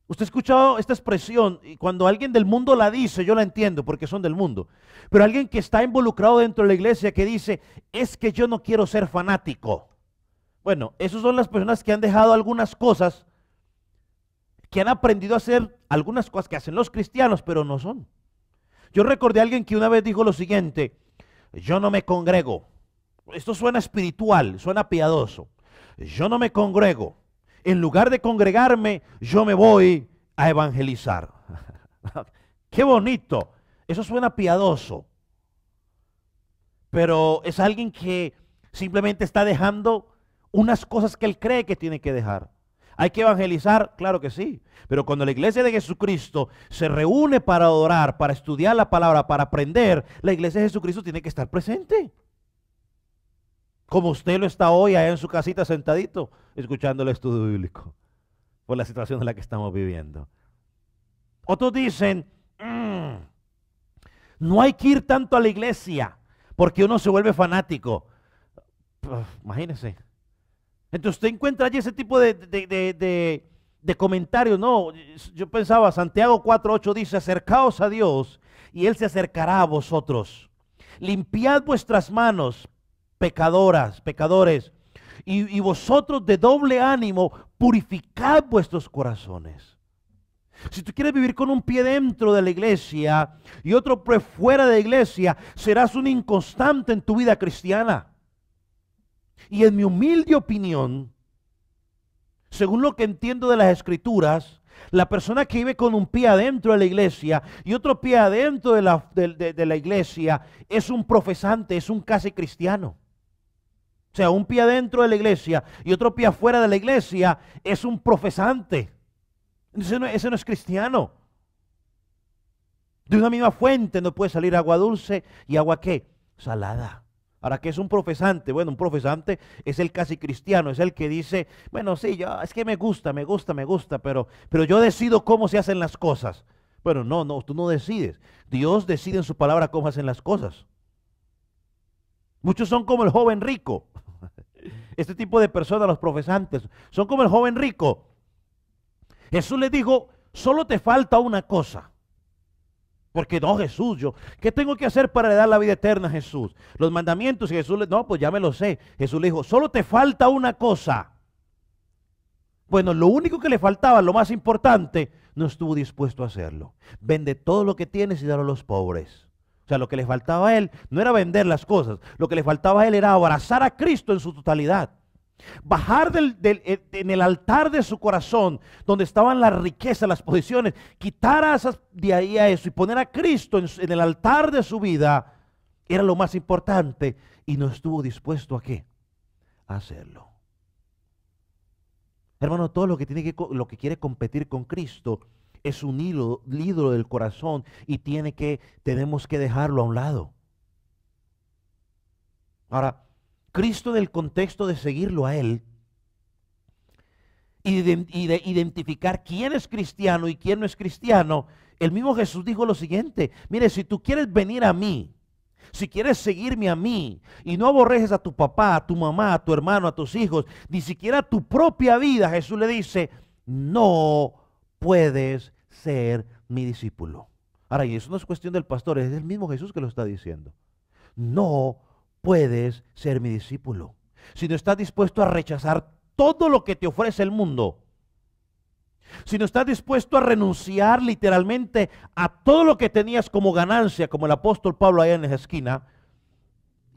S1: usted ha escuchado esta expresión, y cuando alguien del mundo la dice, yo la entiendo porque son del mundo. Pero alguien que está involucrado dentro de la iglesia que dice, es que yo no quiero ser fanático. Bueno, esas son las personas que han dejado algunas cosas, que han aprendido a hacer algunas cosas que hacen los cristianos, pero no son. Yo recordé a alguien que una vez dijo lo siguiente, yo no me congrego. Esto suena espiritual, suena piadoso. Yo no me congrego. En lugar de congregarme, yo me voy a evangelizar. ¡Qué bonito! Eso suena piadoso. Pero es alguien que simplemente está dejando unas cosas que él cree que tiene que dejar. ¿Hay que evangelizar? Claro que sí. Pero cuando la iglesia de Jesucristo se reúne para adorar, para estudiar la palabra, para aprender, la iglesia de Jesucristo tiene que estar presente. Como usted lo está hoy allá en su casita sentadito, escuchando el estudio bíblico, por la situación en la que estamos viviendo. Otros dicen, no hay que ir tanto a la iglesia, porque uno se vuelve fanático. Imagínese. Entonces usted encuentra allí ese tipo de comentarios. No, yo pensaba, Santiago 4:8 dice, acercaos a Dios y Él se acercará a vosotros. Limpiad vuestras manos, pecadores, y vosotros de doble ánimo, purificad vuestros corazones. Si tú quieres vivir con un pie dentro de la iglesia y otro pie fuera de la iglesia, serás un inconstante en tu vida cristiana. Y en mi humilde opinión, según lo que entiendo de las escrituras, la persona que vive con un pie adentro de la iglesia y otro pie adentro de la iglesia es un profesante, es un casi cristiano. O sea, un pie adentro de la iglesia y otro pie afuera de la iglesia es un profesante. Ese no es cristiano. De una misma fuente no puede salir agua dulce y agua ¿qué? Salada. Ahora, ¿qué es un profesante? Bueno, un profesante es el casi cristiano, es el que dice, bueno, sí, es que me gusta, pero yo decido cómo se hacen las cosas. Bueno, no, tú no decides. Dios decide en su palabra cómo hacen las cosas. Muchos son como el joven rico. Este tipo de personas, los profesantes, son como el joven rico. Jesús le dijo, solo te falta una cosa. Porque no, Jesús, ¿qué tengo que hacer para dar la vida eterna a Jesús? Los mandamientos, y Jesús le no, pues ya me lo sé. Jesús le dijo, solo te falta una cosa. Bueno, lo único que le faltaba, lo más importante, no estuvo dispuesto a hacerlo. Vende todo lo que tienes y dalo a los pobres. O sea, lo que le faltaba a él no era vender las cosas, lo que le faltaba a él era abrazar a Cristo en su totalidad. Bajar en el altar de su corazón, donde estaban las riquezas, las posiciones, quitar de ahí a eso y poner a Cristo en el altar de su vida, era lo más importante y no estuvo dispuesto ¿a qué? A hacerlo. Hermano, todo lo que quiere competir con Cristo es un ídolo del corazón y tenemos que dejarlo a un lado. Ahora, Cristo en el contexto de seguirlo a Él y de identificar quién es cristiano y quién no es cristiano, el mismo Jesús dijo lo siguiente, mire, si tú quieres venir a mí, si quieres seguirme a mí y no aborreces a tu papá, a tu mamá, a tu hermano, a tus hijos, ni siquiera tu propia vida, Jesús le dice, no puedes ser mi discípulo. Ahora, y eso no es cuestión del pastor, es el mismo Jesús que lo está diciendo. No puedes ser mi discípulo si no estás dispuesto a rechazar todo lo que te ofrece el mundo, si no estás dispuesto a renunciar literalmente a todo lo que tenías como ganancia, como el apóstol Pablo allá en esa esquina,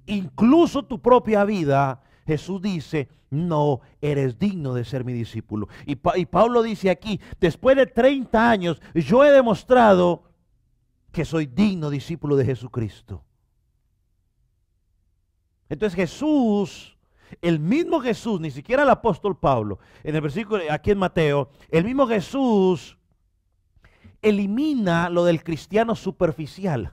S1: incluso tu propia vida. Jesús dice, no eres digno de ser mi discípulo. Y Pablo dice aquí, después de 30 años, yo he demostrado que soy digno discípulo de Jesucristo. Entonces Jesús, el mismo Jesús, ni siquiera el apóstol Pablo, en el versículo aquí en Mateo, el mismo Jesús elimina lo del cristiano superficial,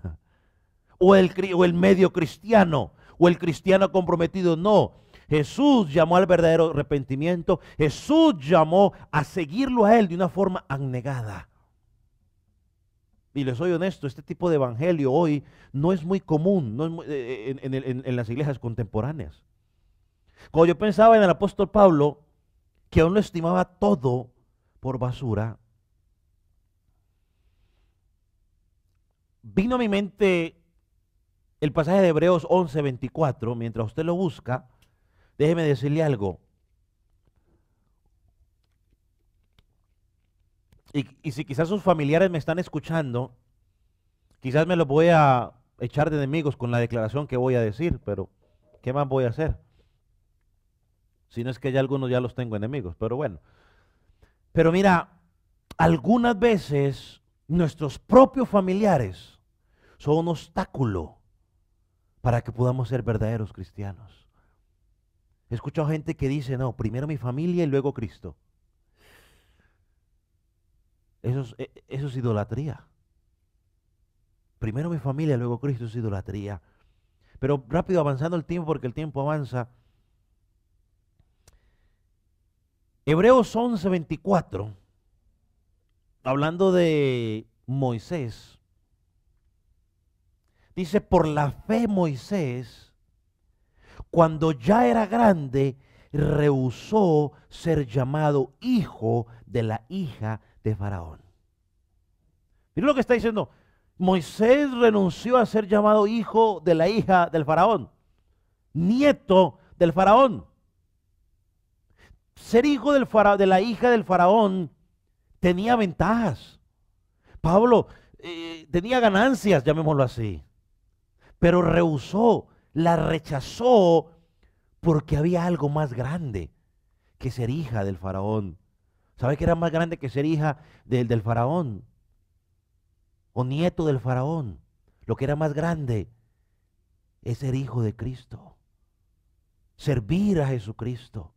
S1: o el medio cristiano, o el cristiano comprometido. No, Jesús llamó al verdadero arrepentimiento, Jesús llamó a seguirlo a Él de una forma abnegada. y les soy honesto, este tipo de evangelio hoy no es muy común, no es en las iglesias contemporáneas. Cuando yo pensaba en el apóstol Pablo, que aún lo estimaba todo por basura, vino a mi mente el pasaje de Hebreos 11:24. Mientras usted lo busca, déjeme decirle algo. Y si quizás sus familiares me están escuchando, quizás me los voy a echar de enemigos con la declaración que voy a decir, pero ¿qué más voy a hacer? Si no es que ya algunos ya los tengo enemigos, pero bueno. Pero mira, algunas veces nuestros propios familiares son un obstáculo para que podamos ser verdaderos cristianos. He escuchado gente que dice, no, primero mi familia y luego Cristo. Eso es idolatría. Primero mi familia, luego Cristo, es idolatría. Pero rápido, avanzando el tiempo, porque el tiempo avanza. Hebreos 11:24, hablando de Moisés, dice, por la fe Moisés, cuando ya era grande, rehusó ser llamado hijo de la hija de Faraón. Miren lo que está diciendo. Moisés renunció a ser llamado hijo de la hija del Faraón, nieto del Faraón. Ser hijo de la hija del Faraón tenía ventajas. Pablo tenía ganancias, llamémoslo así, pero rehusó, la rechazó porque había algo más grande que ser hija del Faraón. ¿Sabe qué era más grande que ser hija del Faraón? O nieto del Faraón. Lo que era más grande es ser hijo de Cristo. Servir a Jesucristo.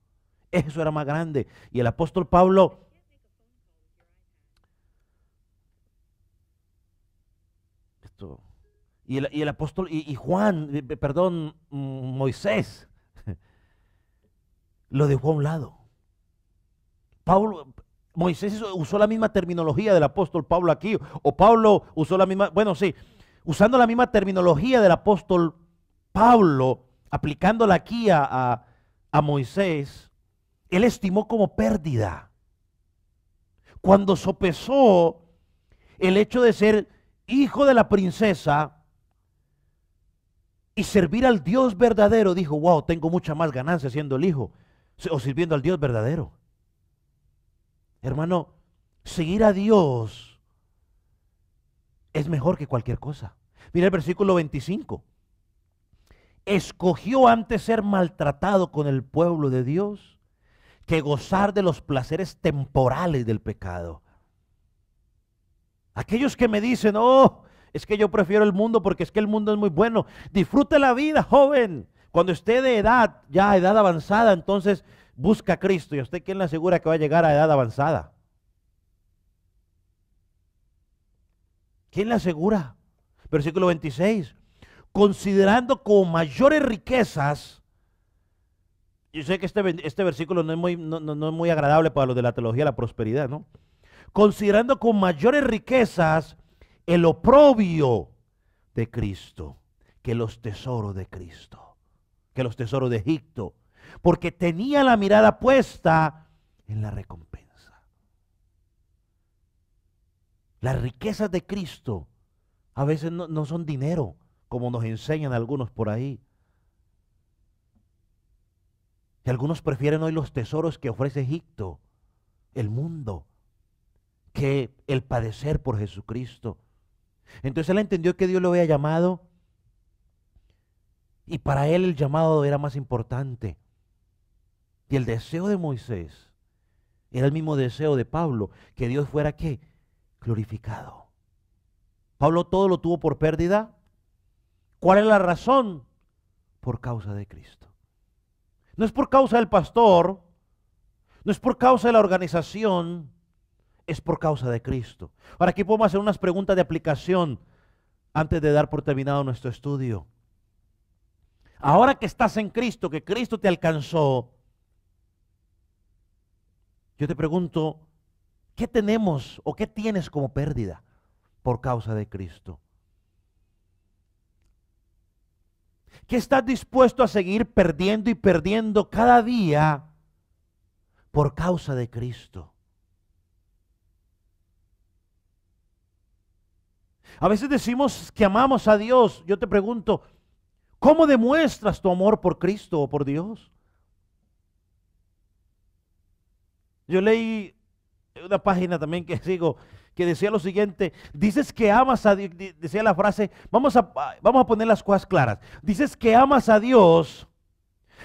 S1: Eso era más grande. Y el apóstol Pablo y el apóstol y Juan, perdón, Moisés lo dejó a un lado. Moisés usó la misma terminología del apóstol Pablo aquí, o Pablo usó la misma, bueno, sí, usando la misma terminología del apóstol Pablo, aplicándola aquí a Moisés, él estimó como pérdida. Cuando sopesó el hecho de ser hijo de la princesa y servir al Dios verdadero, dijo, wow, tengo mucha más ganancia siendo el hijo o sirviendo al Dios verdadero. Hermano, seguir a Dios es mejor que cualquier cosa. Mira el versículo 25. Escogió antes ser maltratado con el pueblo de Dios que gozar de los placeres temporales del pecado. Aquellos que me dicen, oh, es que yo prefiero el mundo porque es que el mundo es muy bueno. Disfrute la vida, joven. Cuando esté de edad, ya edad avanzada, entonces busca a Cristo. ¿Y a usted quién le asegura que va a llegar a edad avanzada? ¿Quién le asegura? Versículo 26. Considerando como mayores riquezas. Yo sé que este versículo no es muy agradable para los de la teología de la prosperidad, ¿no? Considerando con mayores riquezas el oprobio de Cristo que los tesoros de Cristo, que los tesoros de Egipto, porque tenía la mirada puesta en la recompensa. Las riquezas de Cristo a veces no son dinero, como nos enseñan algunos por ahí. Y algunos prefieren hoy los tesoros que ofrece Egipto, el mundo, que el padecer por Jesucristo. Entonces él entendió que Dios lo había llamado y para él el llamado era más importante. Y el deseo de Moisés era el mismo deseo de Pablo, que Dios fuera ¿qué? Glorificado. Pablo todo lo tuvo por pérdida. ¿Cuál es la razón? Por causa de Cristo. No es por causa del pastor, no es por causa de la organización, es por causa de Cristo. Ahora aquí podemos hacer unas preguntas de aplicación antes de dar por terminado nuestro estudio. Ahora que estás en Cristo, que Cristo te alcanzó, yo te pregunto, ¿qué tenemos o qué tienes como pérdida? por causa de Cristo? ¿Qué estás dispuesto a seguir perdiendo y perdiendo cada día por causa de Cristo? A veces decimos que amamos a Dios. Yo te pregunto, ¿cómo demuestras tu amor por Cristo o por Dios? Yo leí una página también que sigo que decía lo siguiente: dices que amas a Dios, decía la frase, vamos a poner las cosas claras. Dices que amas a Dios,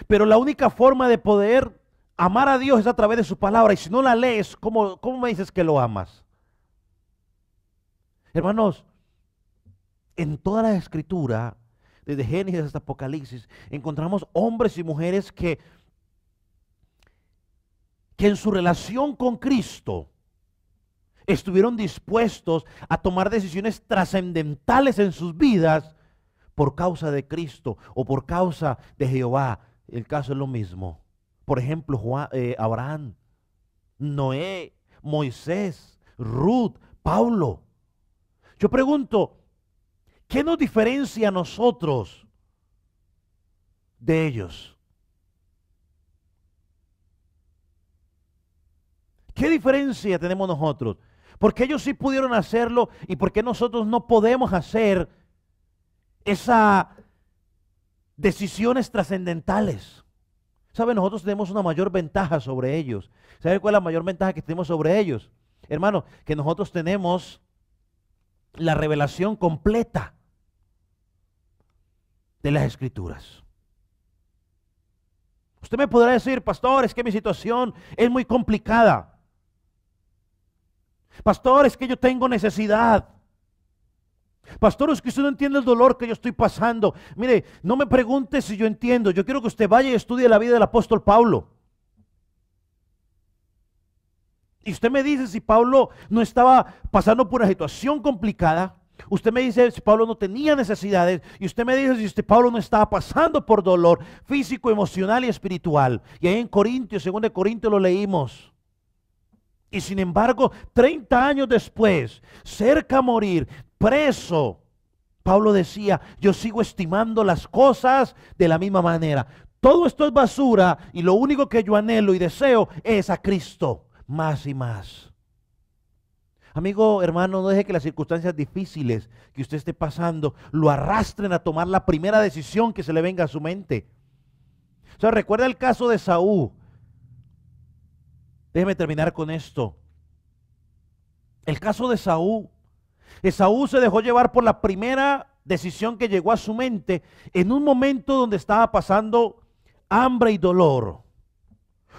S1: pero la única forma de poder amar a Dios es a través de su palabra. Y si no la lees, ¿cómo me dices que lo amas? Hermanos, en toda la escritura, desde Génesis hasta Apocalipsis, encontramos hombres y mujeres que en su relación con Cristo estuvieron dispuestos a tomar decisiones trascendentales en sus vidas por causa de Cristo o por causa de Jehová. El caso es lo mismo. Por ejemplo, Abraham, Noé, Moisés, Ruth, Pablo. Yo pregunto, ¿qué nos diferencia a nosotros de ellos? ¿Qué diferencia tenemos nosotros? Porque ellos sí pudieron hacerlo y porque nosotros no podemos hacer esas decisiones trascendentales. ¿Saben? Nosotros tenemos una mayor ventaja sobre ellos. ¿Saben cuál es la mayor ventaja que tenemos sobre ellos? Hermano, que nosotros tenemos la revelación completa de las Escrituras. Usted me podrá decir, pastor, es que mi situación es muy complicada. Pastor, es que yo tengo necesidad. Pastor, es que usted no entiende el dolor que yo estoy pasando. Mire, no me pregunte si yo entiendo. Yo quiero que usted vaya y estudie la vida del apóstol Pablo. Y usted me dice si Pablo no estaba pasando por una situación complicada. Usted me dice si Pablo no tenía necesidades. Y usted me dice si Pablo no estaba pasando por dolor físico, emocional y espiritual. Y ahí en Corintios, 2 Corintios lo leímos. Y sin embargo, 30 años después, cerca a morir, preso, Pablo decía, yo sigo estimando las cosas de la misma manera. Todo esto es basura y lo único que yo anhelo y deseo es a Cristo, más y más. Amigo, hermano, no deje que las circunstancias difíciles que usted esté pasando lo arrastren a tomar la primera decisión que se le venga a su mente. O sea, recuerda el caso de Saúl. Déjeme terminar con esto. El caso de Saúl. Saúl se dejó llevar por la primera decisión que llegó a su mente en un momento donde estaba pasando hambre y dolor.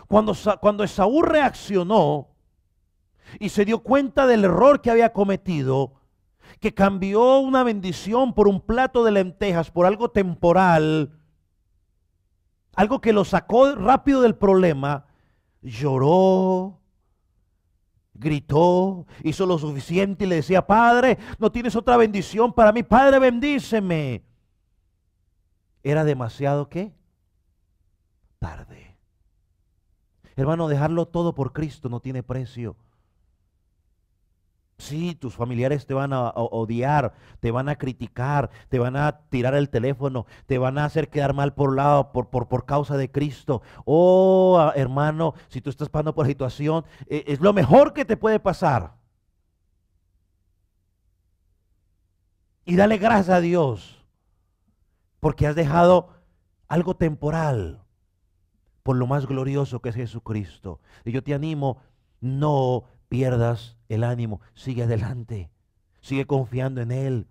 S1: Cuando Saúl reaccionó y se dio cuenta del error que había cometido, que cambió una bendición por un plato de lentejas, por algo temporal, algo que lo sacó rápido del problema, lloró, gritó, hizo lo suficiente y le decía, Padre, ¿no tienes otra bendición para mí? Padre, bendíceme. Era demasiado, ¿qué? Tarde. Hermano, dejarlo todo por Cristo no tiene precio. Sí, tus familiares te van a odiar, te van a criticar, te van a tirar el teléfono, te van a hacer quedar mal por lado por causa de Cristo. Oh, hermano, si tú estás pasando por situación, es lo mejor que te puede pasar. Y dale gracias a Dios, porque has dejado algo temporal por lo más glorioso que es Jesucristo. Y yo te animo, no pierdas el ánimo, sigue adelante, sigue confiando en Él.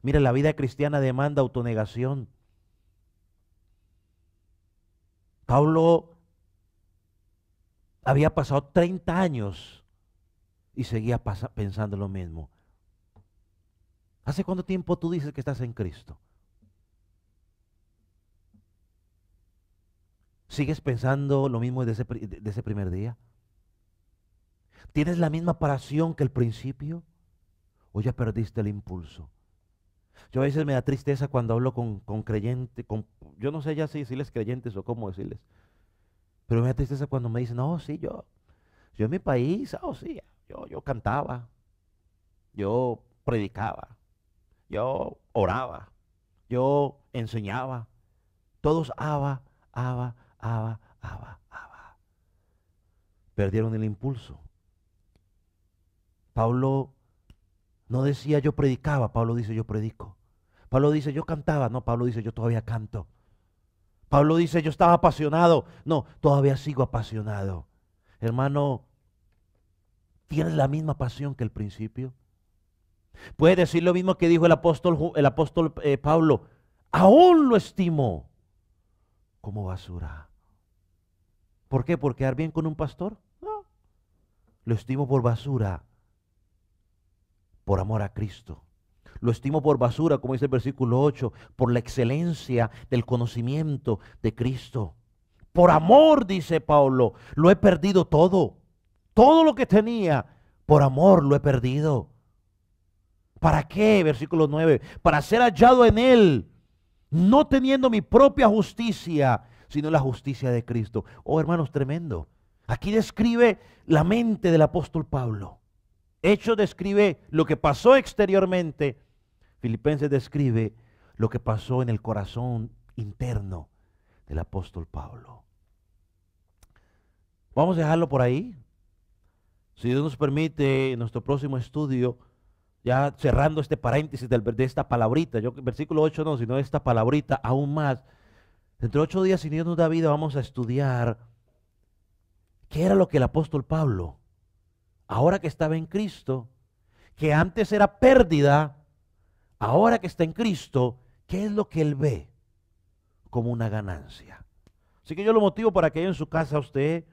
S1: Mira, la vida cristiana demanda autonegación. Pablo había pasado 30 años y seguía pensando lo mismo. ¿Hace cuánto tiempo tú dices que estás en Cristo? ¿Sigues pensando lo mismo de ese primer día? ¿Tienes la misma pasión que el principio? ¿O ya perdiste el impulso? Yo a veces me da tristeza cuando hablo con creyentes, yo no sé ya si decirles creyentes o cómo decirles, pero me da tristeza cuando me dicen, no, sí, yo en mi país, sí, yo cantaba. yo predicaba, yo oraba, yo enseñaba. Todos Abba, Abba, Abba, Abba, Abba. Perdieron el impulso. Pablo no decía yo predicaba, Pablo dice yo predico. Pablo dice yo cantaba, no, Pablo dice yo todavía canto. Pablo dice yo estaba apasionado, no, todavía sigo apasionado. Hermano, ¿tienes la misma pasión que el principio? Puede decir lo mismo que dijo el apóstol Pablo, aún lo estimo como basura. ¿Por qué? ¿Por quedar bien con un pastor? No, lo estimo por basura, por amor a Cristo. Lo estimo por basura, como dice el versículo 8, por la excelencia del conocimiento de Cristo. Por amor, dice Pablo, lo he perdido todo. Todo lo que tenía, por amor lo he perdido. ¿Para qué? Versículo 9. Para ser hallado en Él, no teniendo mi propia justicia, sino la justicia de Cristo. Oh, hermanos, tremendo. Aquí describe la mente del apóstol Pablo. Hechos describe lo que pasó exteriormente. Filipenses describe lo que pasó en el corazón interno del apóstol Pablo. Vamos a dejarlo por ahí. Si Dios nos permite, en nuestro próximo estudio, ya cerrando este paréntesis de esta palabrita, versículo 8 no, sino de esta palabrita aún más. Dentro de 8 días, si Dios nos da vida, vamos a estudiar qué era lo que el apóstol Pablo, ahora que estaba en Cristo, que antes era pérdida, ahora que está en Cristo, ¿qué es lo que él ve como una ganancia? Así que yo lo motivo para que en su casa usted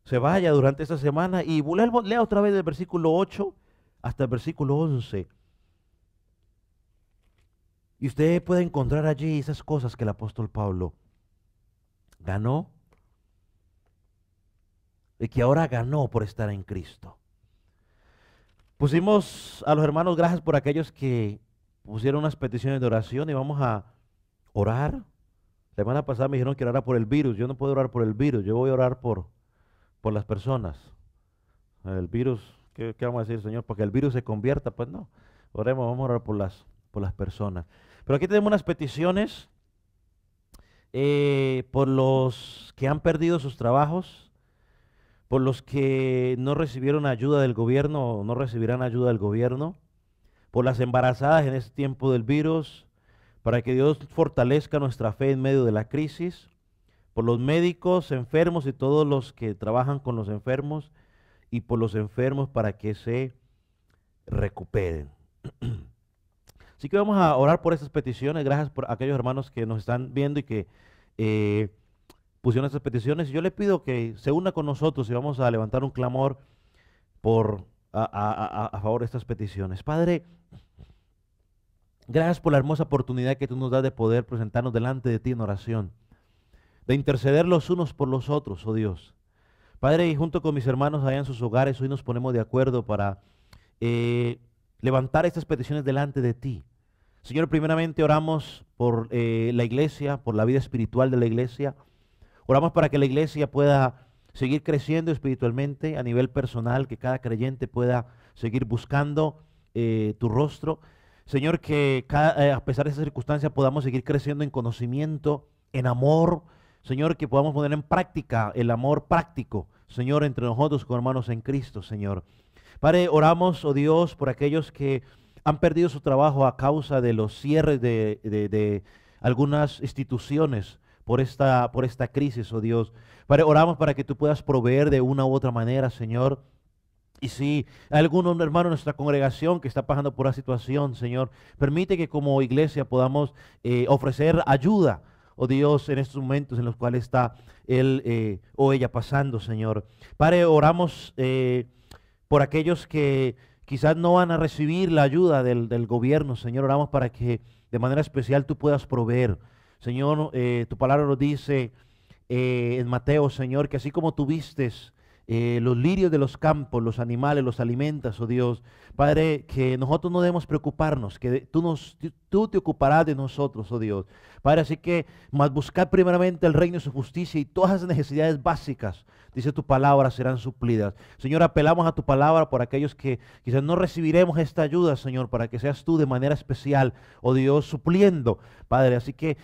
S1: se vaya durante esta semana y lea otra vez del versículo 8 hasta el versículo 11. Y usted puede encontrar allí esas cosas que el apóstol Pablo ganó y que ahora ganó por estar en Cristo. Pusimos a los hermanos gracias por aquellos que pusieron unas peticiones de oración y vamos a orar. La semana pasada me dijeron que orara por el virus. Yo no puedo orar por el virus, yo voy a orar por las personas. El virus, ¿qué vamos a decir, Señor? Porque el virus se convierta, pues no. Oremos, vamos a orar por las personas. Pero aquí tenemos unas peticiones por los que han perdido sus trabajos, por los que no recibieron ayuda del gobierno o no recibirán ayuda del gobierno, por las embarazadas en este tiempo del virus, para que Dios fortalezca nuestra fe en medio de la crisis, por los médicos, enfermos y todos los que trabajan con los enfermos, y por los enfermos para que se recuperen. Así que vamos a orar por estas peticiones. Gracias por aquellos hermanos que nos están viendo y que pusieron estas peticiones. Y yo le pido que se una con nosotros y vamos a levantar un clamor a favor de estas peticiones. Padre, gracias por la hermosa oportunidad que tú nos das de poder presentarnos delante de ti en oración, de interceder los unos por los otros, oh Dios. Padre, y junto con mis hermanos allá en sus hogares, hoy nos ponemos de acuerdo para levantar estas peticiones delante de ti. Señor, primeramente oramos por la iglesia, por la vida espiritual de la iglesia. Oramos para que la iglesia pueda seguir creciendo espiritualmente a nivel personal, que cada creyente pueda seguir buscando tu rostro. Señor, que a pesar de esa circunstancia podamos seguir creciendo en conocimiento, en amor. Señor, que podamos poner en práctica el amor práctico, Señor, entre nosotros como hermanos en Cristo, Señor. Padre, oramos, oh Dios, por aquellos que han perdido su trabajo a causa de los cierres de algunas instituciones por esta crisis, oh Dios. Padre, oramos para que tú puedas proveer de una u otra manera, Señor. Y si hay algún hermano en nuestra congregación que está pasando por la situación, Señor, permite que como iglesia podamos ofrecer ayuda, oh Dios, en estos momentos en los cuales está él o ella pasando, Señor. Padre, oramos por aquellos que quizás no van a recibir la ayuda del gobierno, Señor. Oramos para que de manera especial tú puedas proveer. Señor, tu palabra nos dice en Mateo, Señor, que así como tú vistes los lirios de los campos, los animales, los alimentas, oh Dios. Padre, que nosotros no debemos preocuparnos, que tú tú te ocuparás de nosotros, oh Dios. Padre, así que más buscar primeramente el reino y su justicia y todas las necesidades básicas, dice tu palabra, serán suplidas. Señor, apelamos a tu palabra por aquellos que quizás no recibiremos esta ayuda, Señor, para que seas tú de manera especial, oh Dios, supliendo, Padre. Así que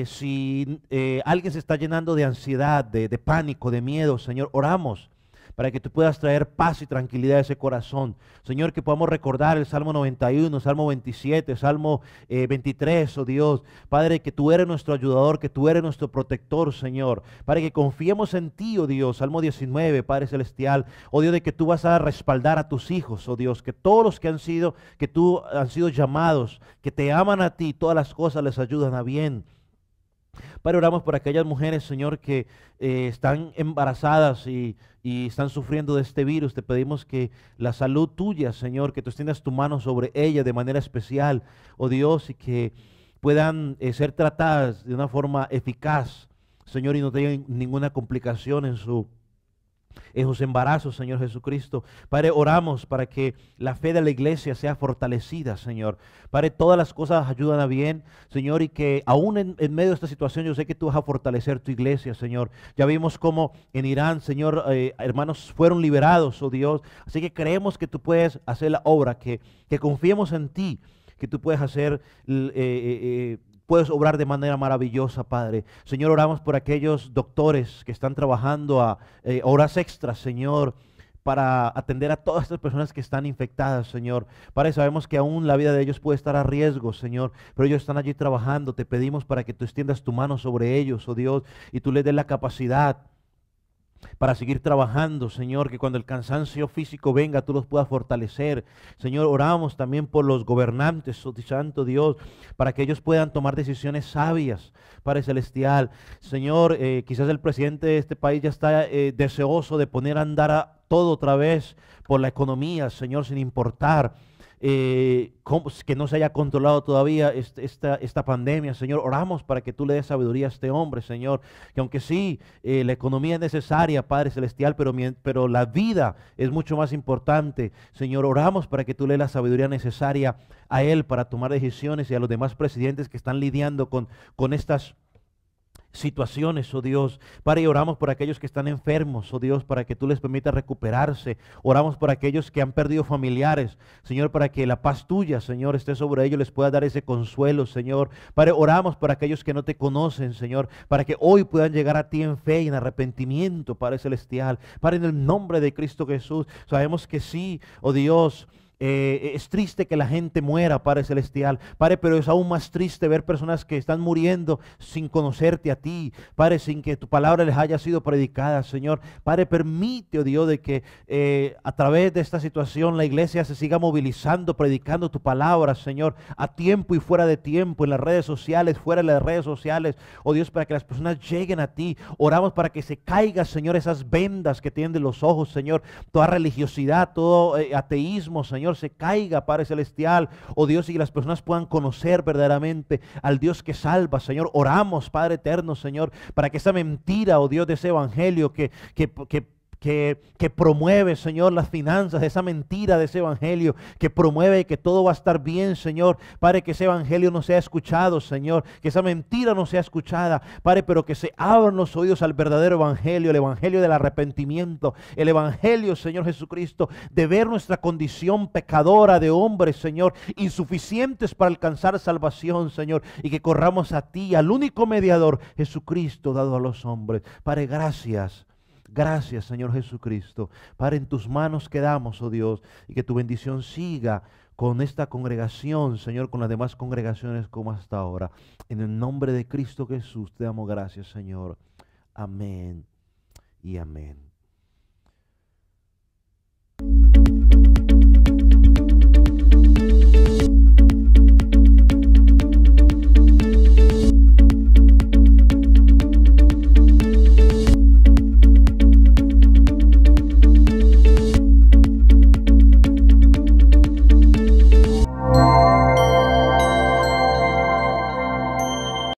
S1: si alguien se está llenando de ansiedad, de pánico, de miedo, Señor, oramos para que tú puedas traer paz y tranquilidad a ese corazón. Señor, que podamos recordar el Salmo 91, Salmo 27, Salmo 23, oh Dios. Padre, que tú eres nuestro ayudador, que tú eres nuestro protector, Señor. Padre, que confiemos en ti, oh Dios. Salmo 19, Padre Celestial. Oh Dios, de que tú vas a respaldar a tus hijos, oh Dios. Que todos los que han sido llamados, que te aman a ti, todas las cosas les ayudan a bien. Padre, oramos por aquellas mujeres, Señor, que están embarazadas y están sufriendo de este virus. Te pedimos que la salud tuya, Señor, que tú extiendas tu mano sobre ellas de manera especial, oh Dios, y que puedan ser tratadas de una forma eficaz, Señor, y no tengan ninguna complicación en sus embarazos, Señor Jesucristo. Padre, oramos para que la fe de la iglesia sea fortalecida, Señor. Padre, todas las cosas ayudan a bien, Señor, y que aún en medio de esta situación yo sé que tú vas a fortalecer tu iglesia, Señor. Ya vimos cómo en Irán, Señor, hermanos fueron liberados, oh Dios. Así que creemos que tú puedes hacer la obra, que confiemos en ti, que tú puedes hacer puedes obrar de manera maravillosa, Padre. Señor, oramos por aquellos doctores que están trabajando a horas extras, Señor, para atender a todas estas personas que están infectadas, Señor. Padre, sabemos que aún la vida de ellos puede estar a riesgo, Señor, pero ellos están allí trabajando. Te pedimos para que tú extiendas tu mano sobre ellos, oh Dios, y tú les des la capacidad para seguir trabajando, Señor, que cuando el cansancio físico venga, tú los puedas fortalecer. Señor, oramos también por los gobernantes, oh Santo Dios, para que ellos puedan tomar decisiones sabias, Padre Celestial. Señor, quizás el presidente de este país ya está deseoso de poner a andar todo otra vez por la economía, Señor, sin importar que no se haya controlado todavía esta pandemia, Señor. Oramos para que tú le des sabiduría a este hombre, Señor, que aunque sí, la economía es necesaria, Padre Celestial, pero la vida es mucho más importante, Señor. Oramos para que tú le des la sabiduría necesaria a él para tomar decisiones y a los demás presidentes que están lidiando con estas situaciones, oh Dios. Padre, y oramos por aquellos que están enfermos, oh Dios, para que tú les permitas recuperarse. Oramos por aquellos que han perdido familiares, Señor, para que la paz tuya, Señor, esté sobre ellos, les pueda dar ese consuelo, Señor. Padre, oramos por aquellos que no te conocen, Señor, para que hoy puedan llegar a ti en fe y en arrepentimiento, Padre Celestial. Padre, en el nombre de Cristo Jesús, sabemos que sí, oh Dios, es triste que la gente muera, Padre Celestial, Padre, pero es aún más triste ver personas que están muriendo sin conocerte a ti, Padre, sin que tu palabra les haya sido predicada, Señor. Padre, permite, oh Dios, de que a través de esta situación la iglesia se siga movilizando, predicando tu palabra, Señor, a tiempo y fuera de tiempo, en las redes sociales, fuera de las redes sociales, oh Dios, para que las personas lleguen a ti. Oramos para que se caiga, Señor, esas vendas que tienen de los ojos, Señor, toda religiosidad, todo ateísmo, Señor, se caiga, Padre Celestial, oh Dios, y que las personas puedan conocer verdaderamente al Dios que salva, Señor. Oramos, Padre eterno, Señor, para que esa mentira, oh Dios, de ese evangelio que promueve, Señor, las finanzas, esa mentira de ese evangelio que promueve que todo va a estar bien, Señor. Padre, que ese evangelio no sea escuchado, Señor, que esa mentira no sea escuchada, Padre, pero que se abran los oídos al verdadero evangelio, el evangelio del arrepentimiento, el evangelio, Señor Jesucristo, de ver nuestra condición pecadora de hombres, Señor, insuficientes para alcanzar salvación, Señor, y que corramos a ti, al único mediador, Jesucristo, dado a los hombres. Padre, gracias. Gracias, Señor Jesucristo. Padre, en tus manos quedamos, oh Dios, y que tu bendición siga con esta congregación, Señor, con las demás congregaciones como hasta ahora. En el nombre de Cristo Jesús te damos gracias, Señor. Amén y amén.